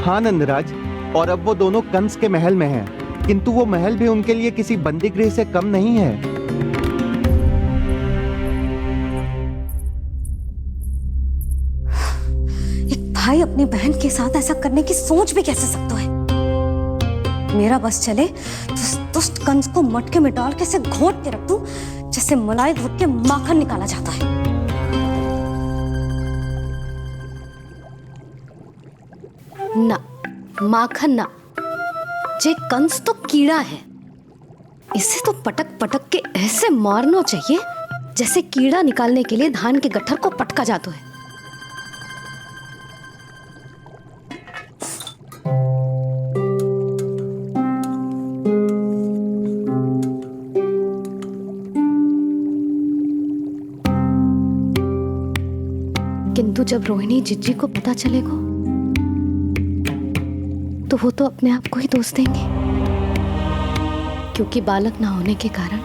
[SPEAKER 13] हाँ नंदराज, और अब वो दोनों कंस के महल में हैं, किंतु वो महल भी उनके लिए किसी बंदी गृह से कम नहीं है।
[SPEAKER 8] एक भाई अपनी बहन के साथ ऐसा करने की सोच भी कैसे सकता है? मेरा बस चले तो उस दुष्ट कंस को मटके में डाल के इसे घोट के रख दूं, जैसे मलाई घोट के माखन निकाला जाता है। ना, माखन ना, जे कंस तो कीड़ा है, इसे तो पटक पटक के ऐसे मारना चाहिए जैसे कीड़ा निकालने के लिए धान के गट्ठर को पटका जाता है। किंतु जब रोहिणी जिज्जी को पता चलेगा तो वो तो अपने आप को ही दोष देंगे, क्योंकि बालक ना होने के कारण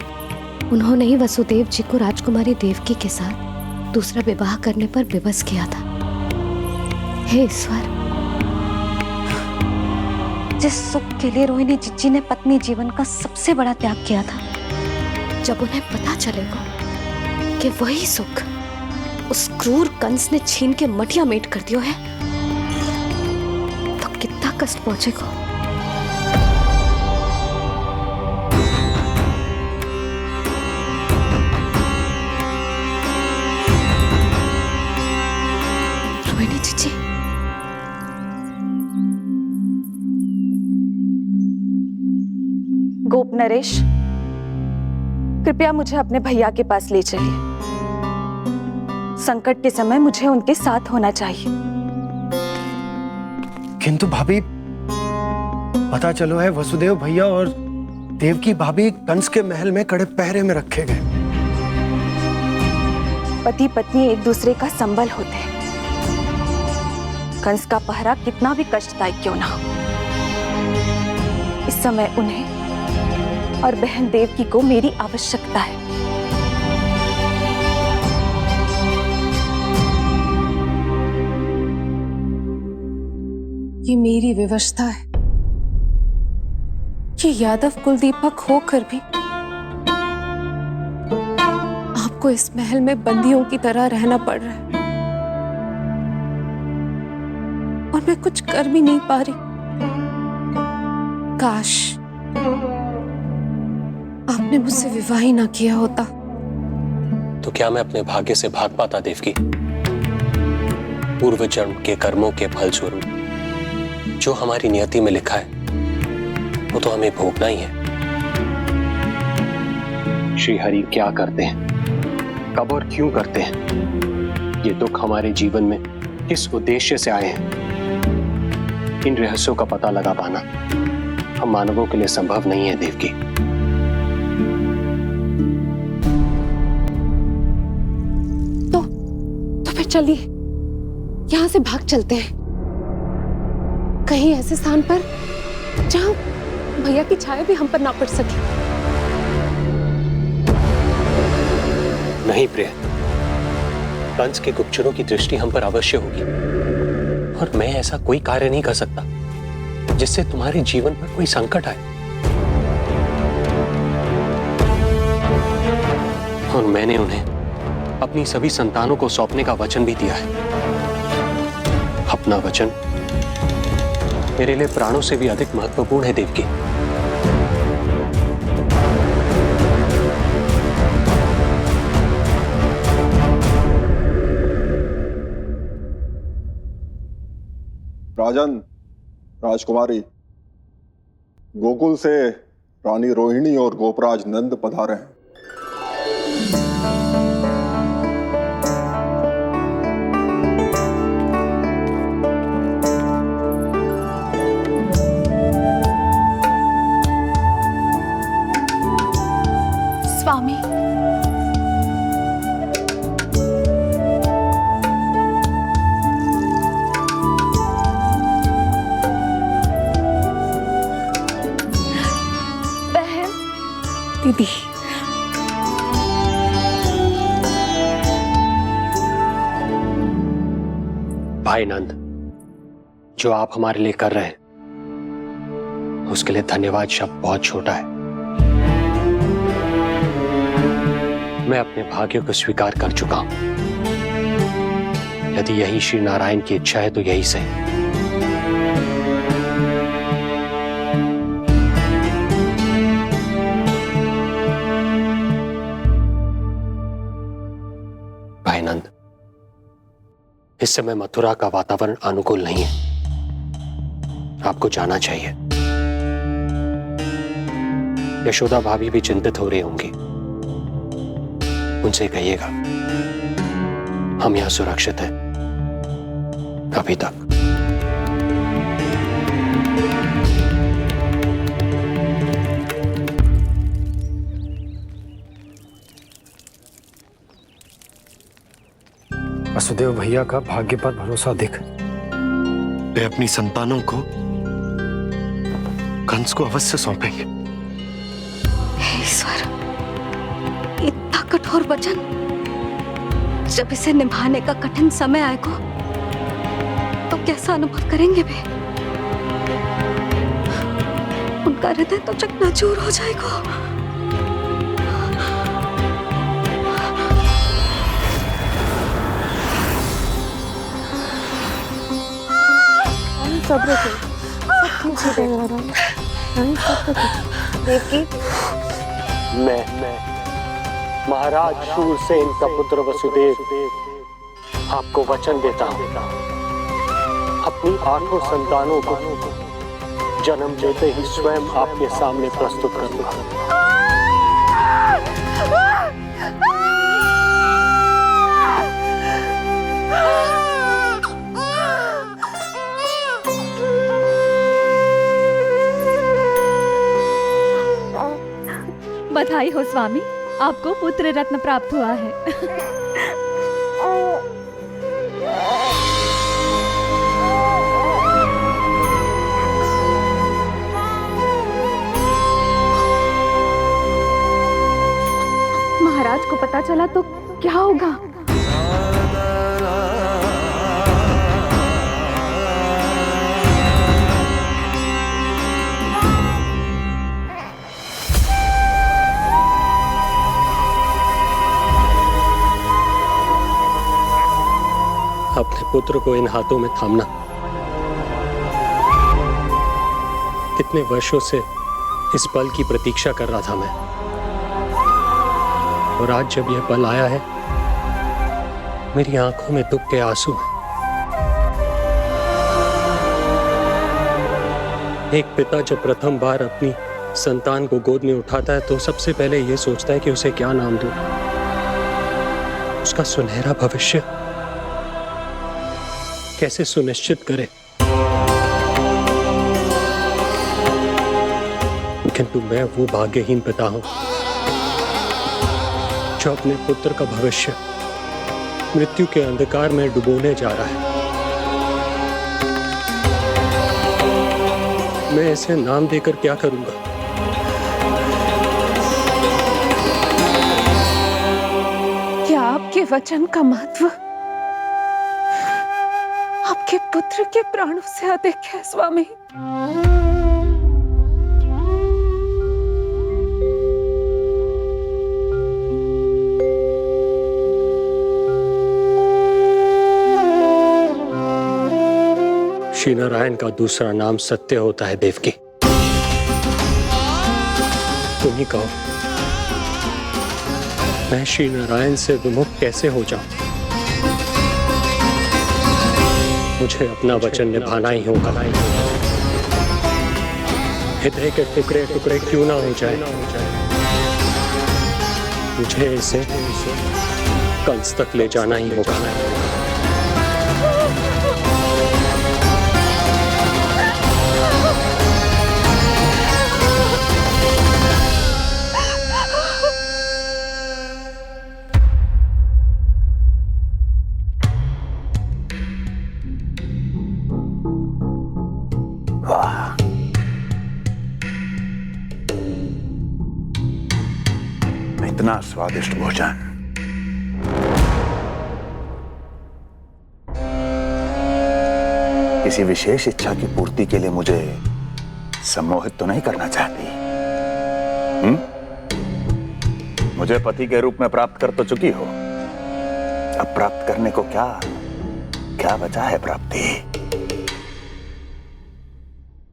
[SPEAKER 8] उन्होंने ही वसुदेव जी को राजकुमारी देवकी के साथ दूसरा विवाह करने पर विवश किया था। हे ईश्वर, जिस सुख के लिए रोहिणी जिज्जी ने पत्नी जीवन का सबसे बड़ा त्याग किया था, जब उन्हें पता चलेगा कि वही सुख उस क्रूर कंस ने छीन के मटिया मेट कर दिया है, तो कितना कष्ट पहुंचेगा। रोहिणी जीजी,
[SPEAKER 9] गोप नरेश, कृपया मुझे अपने भैया के पास ले चलिए। संकट के समय मुझे उनके साथ होना चाहिए।
[SPEAKER 14] किंतु भाभी, पता चलो है वसुदेव भैया और देवकी भाभी कंस के महल में कड़े पहरे में रखे गए।
[SPEAKER 9] पति पत्नी एक दूसरे का संबल होते हैं। कंस का पहरा कितना भी कष्टदायक क्यों ना हो, इस समय उन्हें और बहन देवकी को मेरी आवश्यकता है।
[SPEAKER 3] ये मेरी विवशता है कि यादव कुलदीपक होकर भी आपको इस महल में बंदियों की तरह रहना पड़ रहा है, और मैं कुछ कर भी नहीं पा रही। काश आपने मुझसे विवाह ही ना किया होता।
[SPEAKER 7] तो क्या मैं अपने भाग्य से भाग पाता देवकी? पूर्व जन्म के कर्मों के फलस्वरूप जो हमारी नियति में लिखा है वो तो हमें भोगना ही है। श्री हरि क्या करते हैं, कब और क्यों करते हैं, ये दुख हमारे जीवन में किस उद्देश्य से आए हैं, इन रहस्यों का पता लगा पाना हम मानवों के लिए संभव नहीं है देवकी।
[SPEAKER 3] तो फिर चलिए यहां से भाग चलते हैं, कहीं ऐसे स्थान पर जहां भैया की छाया भी हम पर ना पड़ सके।
[SPEAKER 7] नहीं प्रिय, कंस के गुप्तचरों की दृष्टि हम पर अवश्य होगी, और मैं ऐसा कोई कार्य नहीं कर सकता जिससे तुम्हारे जीवन पर कोई संकट आए। और मैंने उन्हें अपनी सभी संतानों को सौंपने का वचन भी दिया है। अपना वचन मेरे लिए प्राणों से भी अधिक महत्वपूर्ण है देवकी।
[SPEAKER 15] राजन, राजकुमारी, गोकुल से रानी रोहिणी और गोपराज नंद पधारे हैं।
[SPEAKER 3] स्वामी, बहन, दीदी,
[SPEAKER 7] भाई नंद, जो आप हमारे लिए कर रहे हैं उसके लिए धन्यवाद शब्द बहुत छोटा है। मैं अपने भाग्य को स्वीकार कर चुका हूं। यदि यही श्री नारायण की इच्छा है तो यही सही। भाई नंद, इस समय मथुरा का वातावरण अनुकूल नहीं है, आपको जाना चाहिए। यशोदा भाभी भी चिंतित हो रही होंगी, उनसे कहिएगा हम यहां सुरक्षित हैं अभी तक।
[SPEAKER 14] वसुदेव भैया का भाग्य पर भरोसा देख वे अपनी संतानों को कंस को अवश्य सौंपेंगे।
[SPEAKER 8] ईश्वर, इतना कठोर वचन, जब इसे निभाने का कठिन समय आएगा तो कैसा अनुभव करेंगे वे? उनका हृदय तो चकनाचूर हो जाएगा।
[SPEAKER 10] सब्र से सब ठीक हो जाएगा। देवकी,
[SPEAKER 7] मैं महाराज शूरसेन का पुत्र वसुदेव आपको वचन देता हूं, अपनी 8 संतानों को जन्म देते ही स्वयं आपके सामने प्रस्तुत करूंगा।
[SPEAKER 8] बधाई हो स्वामी, आपको पुत्र रत्न प्राप्त हुआ है। महाराज को पता चला तो क्या होगा?
[SPEAKER 7] अपने पुत्र को इन हाथों में थामना। कितने वर्षों से इस पल की प्रतीक्षा कर रहा था मैं, और आज जब यह पल आया है, मेरी आंखों में दुख के आंसू हैं। एक पिता जब प्रथम बार अपनी संतान को गोद में उठाता है तो सबसे पहले यह सोचता है कि उसे क्या नाम दूं, उसका सुनहरा भविष्य कैसे सुनिश्चित करे। किंतु मैं वो भाग्यहीन पिता हूं जो अपने पुत्र का भविष्य मृत्यु के अंधकार में डुबोने जा रहा है। मैं इसे नाम देकर क्या करूंगा?
[SPEAKER 3] क्या आपके वचन का महत्व आपके पुत्र के प्राणों से अधिक है स्वामी?
[SPEAKER 7] श्री नारायण का दूसरा नाम सत्य होता है देवकी। तुम ही कहो, मैं श्री नारायण से विमुख कैसे हो जाऊं? मुझे अपना वचन निभाना ही होगा। हृदय के टुकड़े टुकड़े क्यों ना हो जाए, मुझे इसे कंस तक ले जाना ही होगा।
[SPEAKER 11] इतना स्वादिष्ट भोजन किसी विशेष इच्छा की पूर्ति के लिए मुझे सम्मोहित तो नहीं करना चाहती? मुझे पति के रूप में प्राप्त कर तो चुकी हो, अब प्राप्त करने को क्या क्या बचा है प्राप्ति?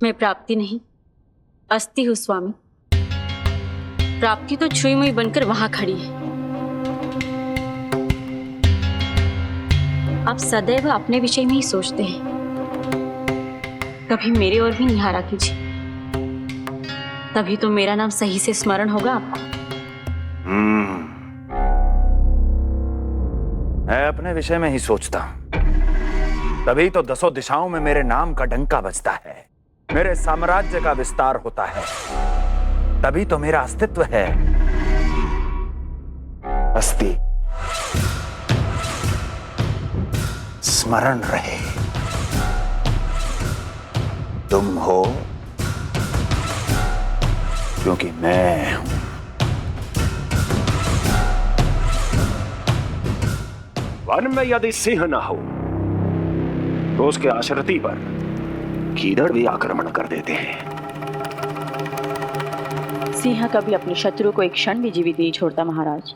[SPEAKER 16] मैं प्राप्ति नहीं, अस्थि हूँ स्वामी। प्राप्ति तो छुई मुई बनकर वहां खड़ी है। आप सदैव अपने विषय में ही सोचते हैं, कभी मेरे ओर भी निहारा कीजिए, तभी तो मेरा नाम सही से स्मरण होगा आपको।
[SPEAKER 11] मैं अपने विषय में ही सोचता हूं, तभी तो दसों दिशाओं में मेरे नाम का डंका बजता है, मेरे साम्राज्य का विस्तार होता है, तभी तो मेरा अस्तित्व है। अस्थि स्मरण रहे, तुम हो क्योंकि मैं हूं।
[SPEAKER 17] वन में यदि सिंह न हो तो उसके आश्रिति पर गीदड़ भी आक्रमण कर देते हैं।
[SPEAKER 16] सिंह कभी अपने शत्रु को एक क्षण भी जीवित नहीं छोड़ता महाराज।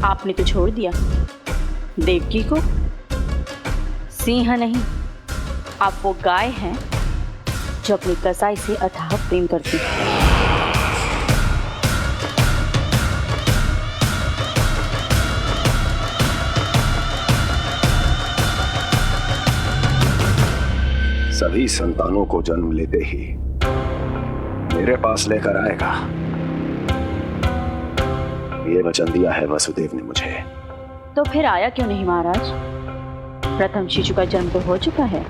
[SPEAKER 16] आपने तो छोड़ दिया देवकी को। सिंह नहीं, आप वो गाय हैं जो अपनी कसाई से अथाह प्रेम करती है।
[SPEAKER 17] सभी संतानों को जन्म लेते ही मेरे पास लेकर आएगा, ये वचन दिया है वसुदेव ने मुझे।
[SPEAKER 16] तो फिर आया क्यों नहीं महाराज? प्रथम शिशु का जन्म तो हो चुका है।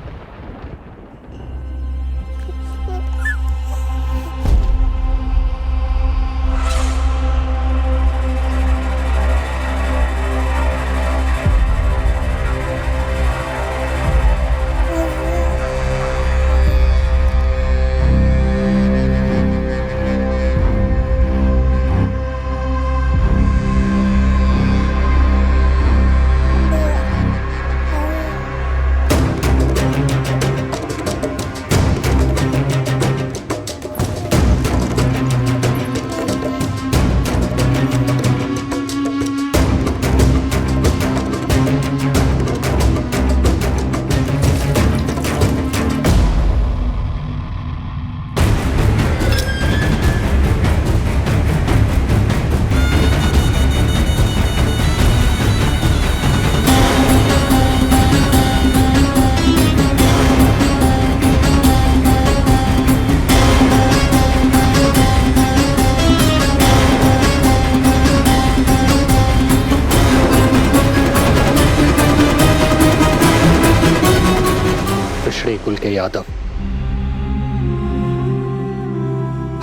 [SPEAKER 7] कुल के यादव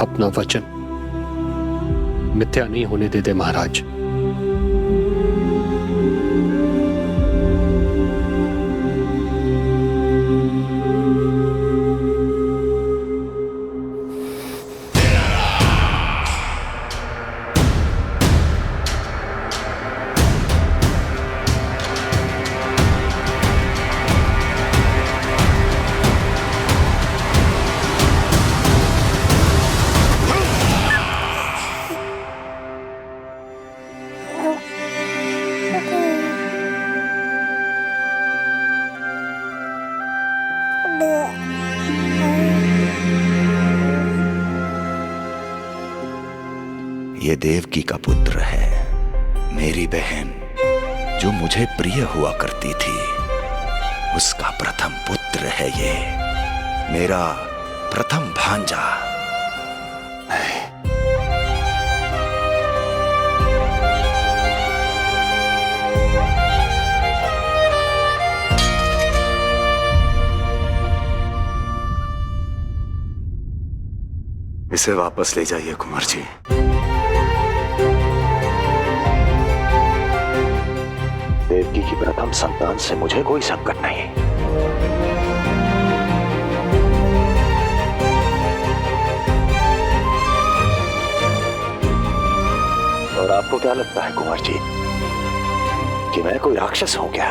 [SPEAKER 7] अपना वचन मिथ्या नहीं होने देते महाराज।
[SPEAKER 11] ये देवकी का पुत्र है, मेरी बहन जो मुझे प्रिय हुआ करती थी, उसका प्रथम पुत्र है ये, मेरा प्रथम भांजा। इसे वापस ले जाइए कुंवर जी।
[SPEAKER 17] देवकी की प्रथम संतान से मुझे कोई संकट नहीं। और आपको क्या लगता है कुंवर जी कि मैं कोई राक्षस हूं क्या?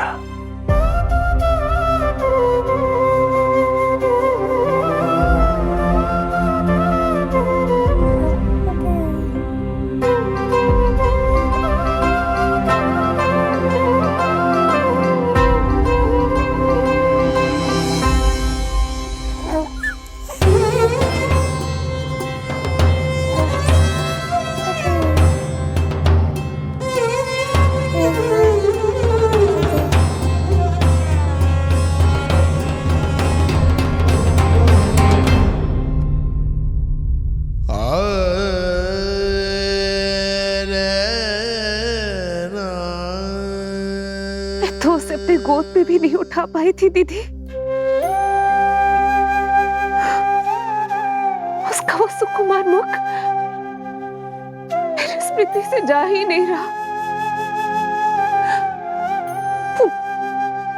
[SPEAKER 10] पे भी नहीं उठा पाई थी दीदी। उसका वो सुकुमार मुख मेरी स्मृति से जा ही नहीं रहा।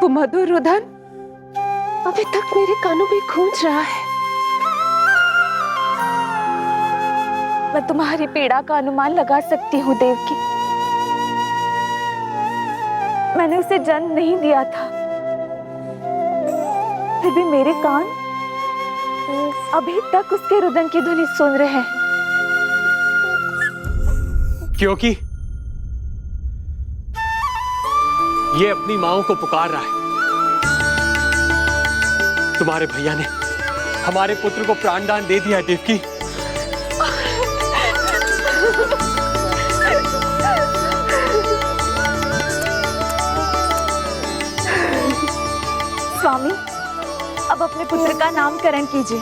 [SPEAKER 10] वो मधुर रुदन अभी तक मेरे कानों में गूंज रहा है। मैं तुम्हारी पीड़ा का अनुमान लगा सकती हूँ देवकी। मैंने उसे जन्म नहीं दिया था, फिर भी मेरे कान अभी तक उसके रुदन की ध्वनि सुन रहे हैं।
[SPEAKER 7] क्योंकि ये अपनी माओ को पुकार रहा है। तुम्हारे भैया ने हमारे पुत्र को प्राणदान दे दिया देवकी।
[SPEAKER 10] स्वामी, अब अपने पुत्र का नामकरण कीजिए।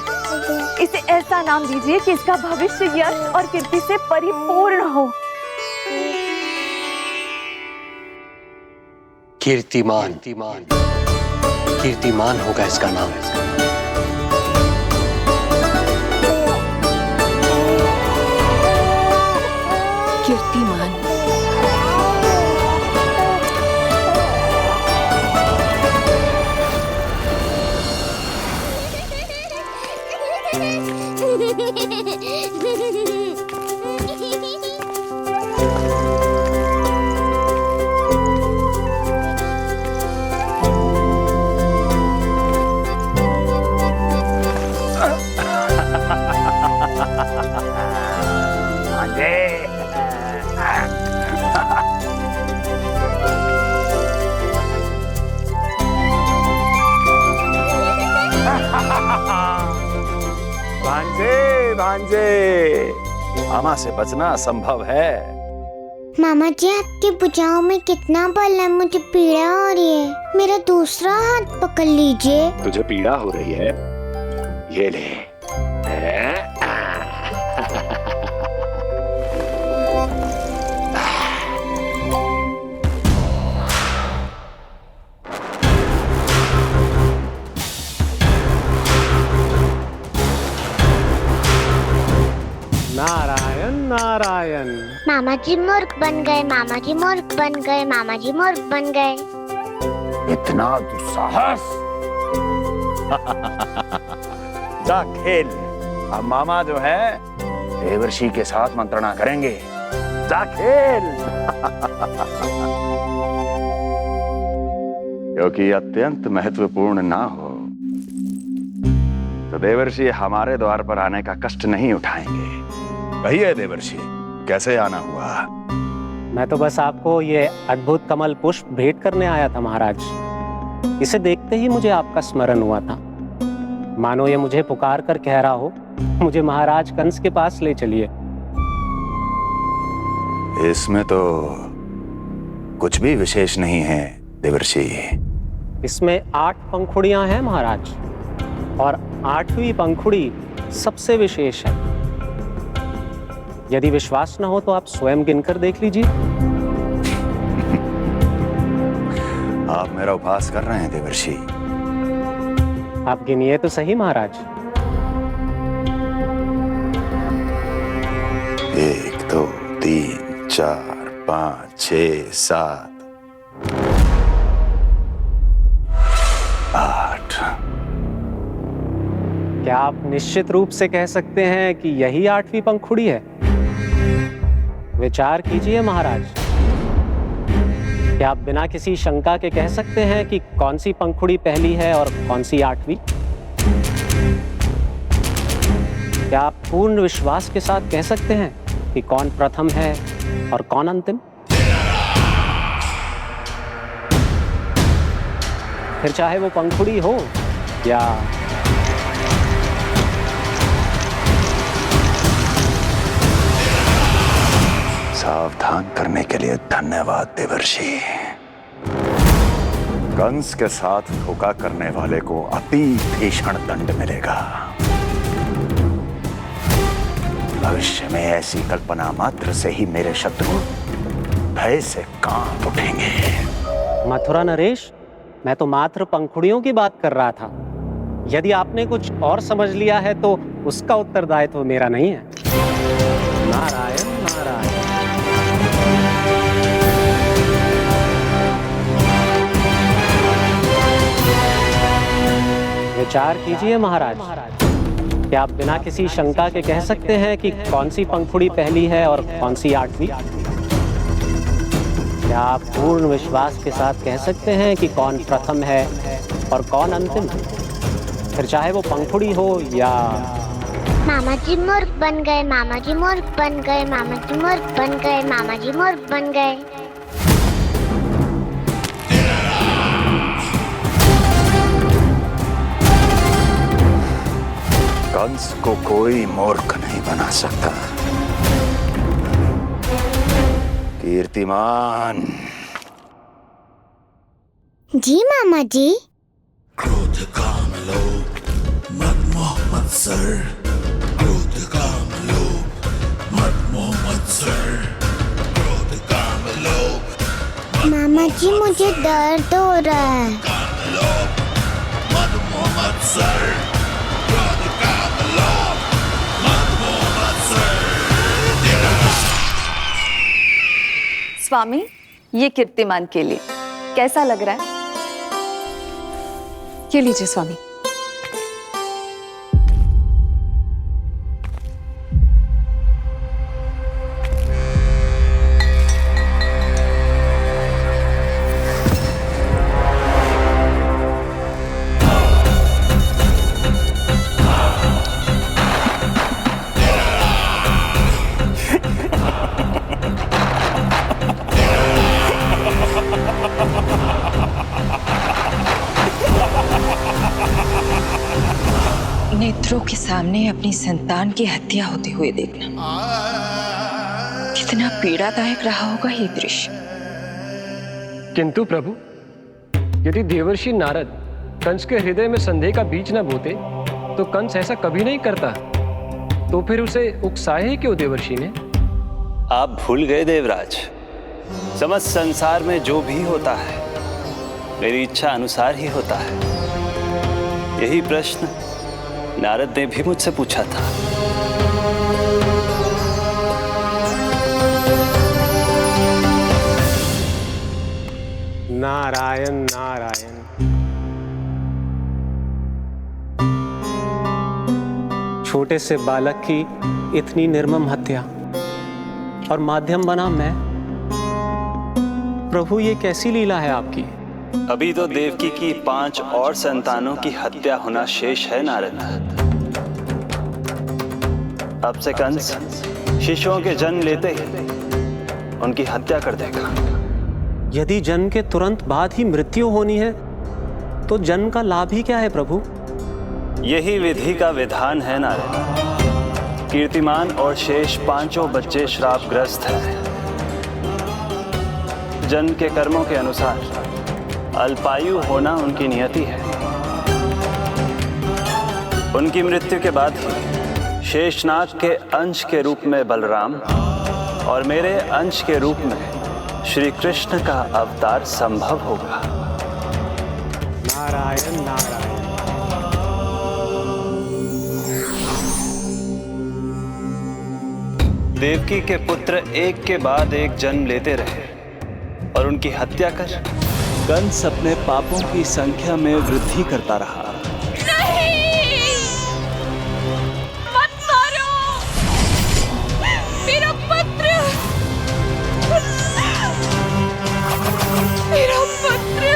[SPEAKER 10] इसे ऐसा नाम दीजिए कि इसका भविष्य यश और कीर्ति से परिपूर्ण हो।
[SPEAKER 14] कीर्तिमान कीर्तिमान होगा इसका नाम।
[SPEAKER 6] कीर्तिमान।
[SPEAKER 11] भांजे भांजे, मामा से बचना असंभव है।
[SPEAKER 18] मामा जी, आपकी भुजाओं में कितना बल है, मुझे पीड़ा हो रही है। मेरा दूसरा हाथ पकड़ लीजिए।
[SPEAKER 17] तुझे पीड़ा हो रही है? ये ले।
[SPEAKER 7] नारायण नारायण।
[SPEAKER 18] मामा जी मूर्ख बन गए, मामा जी मूर्ख बन गए, मामा जी मूर्ख बन गए।
[SPEAKER 17] इतना दुस्साहस।
[SPEAKER 11] जा खेल। अब मामा जो है देवर्षि के साथ मंत्रणा करेंगे। जा खेल। क्योंकि अत्यंत महत्वपूर्ण ना हो तो देवर्षि हमारे द्वार पर आने का कष्ट नहीं उठाएंगे। कहिए देवर्षि, कैसे आना हुआ?
[SPEAKER 4] मैं तो बस आपको ये अद्भुत कमल पुष्प भेंट करने आया था महाराज। इसे देखते ही मुझे आपका स्मरण हुआ था। मानो ये मुझे पुकार कर कह रहा हो, मुझे महाराज कंस के पास ले चलिए।
[SPEAKER 11] इसमें तो कुछ भी विशेष नहीं है देवर्षि।
[SPEAKER 4] इसमें 8 पंखुड़ियां हैं महाराज, और 8वीं पंखुड़ी सबसे विशेष है। यदि विश्वास न हो तो आप स्वयं गिनकर देख लीजिए।
[SPEAKER 11] आप मेरा उपहास कर रहे हैं देवर्षि।
[SPEAKER 4] आप गिनिए तो सही महाराज।
[SPEAKER 11] 1 2 3 4 5 6 7 8।
[SPEAKER 4] क्या आप निश्चित रूप से कह सकते हैं कि यही 8वीं पंखुड़ी है? विचार कीजिए महाराज। क्या आप बिना किसी शंका के कह सकते हैं कि कौन सी पंखुड़ी पहली है और कौन सी 8वीं? क्या आप पूर्ण विश्वास के साथ कह सकते हैं कि कौन प्रथम है और कौन अंतिम? फिर चाहे वो पंखुड़ी हो या
[SPEAKER 11] सावधान करने के लिए धन्यवाद देवर्षि। कंस के साथ धोखा करने वाले को अति भीषण दंड मिलेगा। भविष्य में ऐसी कल्पना मात्र से ही मेरे शत्रु भय से कांप उठेंगे।
[SPEAKER 4] मथुरा नरेश,
[SPEAKER 7] मैं तो मात्र पंखुड़ियों की बात कर रहा था। यदि आपने कुछ और समझ लिया है तो उसका उत्तरदायित्व मेरा नहीं है। नारायण नारायण। विचार कीजिए महाराज, क्या आप बिना किसी शंका के कह सकते हैं कि कौन सी पंखुड़ी पहली है और कौन सी आठवीं? क्या आप पूर्ण विश्वास के साथ कह सकते हैं कि कौन प्रथम है और कौन अंतिम? फिर चाहे वो पंखुड़ी हो या...
[SPEAKER 18] मामा जी मूर्ख बन गए, मामा जी मूर्ख बन गए, मामा जी मूर्ख बन गए, मामा जी मूर्ख बन गए।
[SPEAKER 11] कंस को कोई मूर्ख नहीं बना सकता। कीर्तिमान।
[SPEAKER 18] जी मामा जी।
[SPEAKER 2] क्रोध काम लोभ मद मोह मत्सर, क्रोध काम लोभ मद मोह मत्सर, क्रोध काम लोभ।
[SPEAKER 18] मामा जी मुझे दर्द हो रहा है।
[SPEAKER 2] काम लोभ मद मोह मत्सर, क्रोध काम लोभ मद मोह मत्सर।
[SPEAKER 10] स्वामी, ये कीर्तिमान के लिए कैसा लग रहा है?
[SPEAKER 19] ये लीजिए स्वामी।
[SPEAKER 6] नेत्रों के सामने अपनी संतान की हत्या होते हुए देखना कितना पीड़ादायक रहा होगा ये दृश्य।
[SPEAKER 4] किंतु प्रभु, यदि देवर्षि नारद कंस के हृदय में संदेह का बीज न बोते तो कंस ऐसा कभी नहीं करता। तो फिर उसे उकसाए ही क्यों देवर्षि ने?
[SPEAKER 5] आप भूल गए देवराज, समस्त संसार में जो भी होता है मेरी इच्छा अनुसार ही होता है। यही प्रश्न नारद ने भी मुझसे पूछा था।
[SPEAKER 7] नारायण नारायण। छोटे से बालक की इतनी निर्मम हत्या और माध्यम बना मैं। प्रभु, ये कैसी लीला है आपकी?
[SPEAKER 5] अभी तो देवकी की 5 और संतानों की हत्या होना शेष है नारद। अब से कंस शिशुओं के जन्म लेते ही उनकी हत्या कर देगा।
[SPEAKER 7] यदि जन्म के तुरंत बाद ही मृत्यु होनी है तो जन्म का लाभ ही क्या है प्रभु?
[SPEAKER 5] यही विधि का विधान है नारद। कीर्तिमान और शेष 5 बच्चे श्रापग्रस्त हैं। जन्म के कर्मों के अनुसार अल्पायु होना उनकी नियति है। उनकी मृत्यु के बाद ही शेषनाग के अंश के रूप में बलराम और मेरे अंश के रूप में श्री कृष्ण का अवतार संभव होगा।
[SPEAKER 7] नारायण नारायण।
[SPEAKER 5] देवकी के पुत्र एक के बाद एक जन्म लेते रहे और उनकी हत्या कर कंस अपने पापों की संख्या में वृद्धि करता रहा।
[SPEAKER 3] नहीं! मत मारो! मेरा पुत्र! मेरा पुत्र!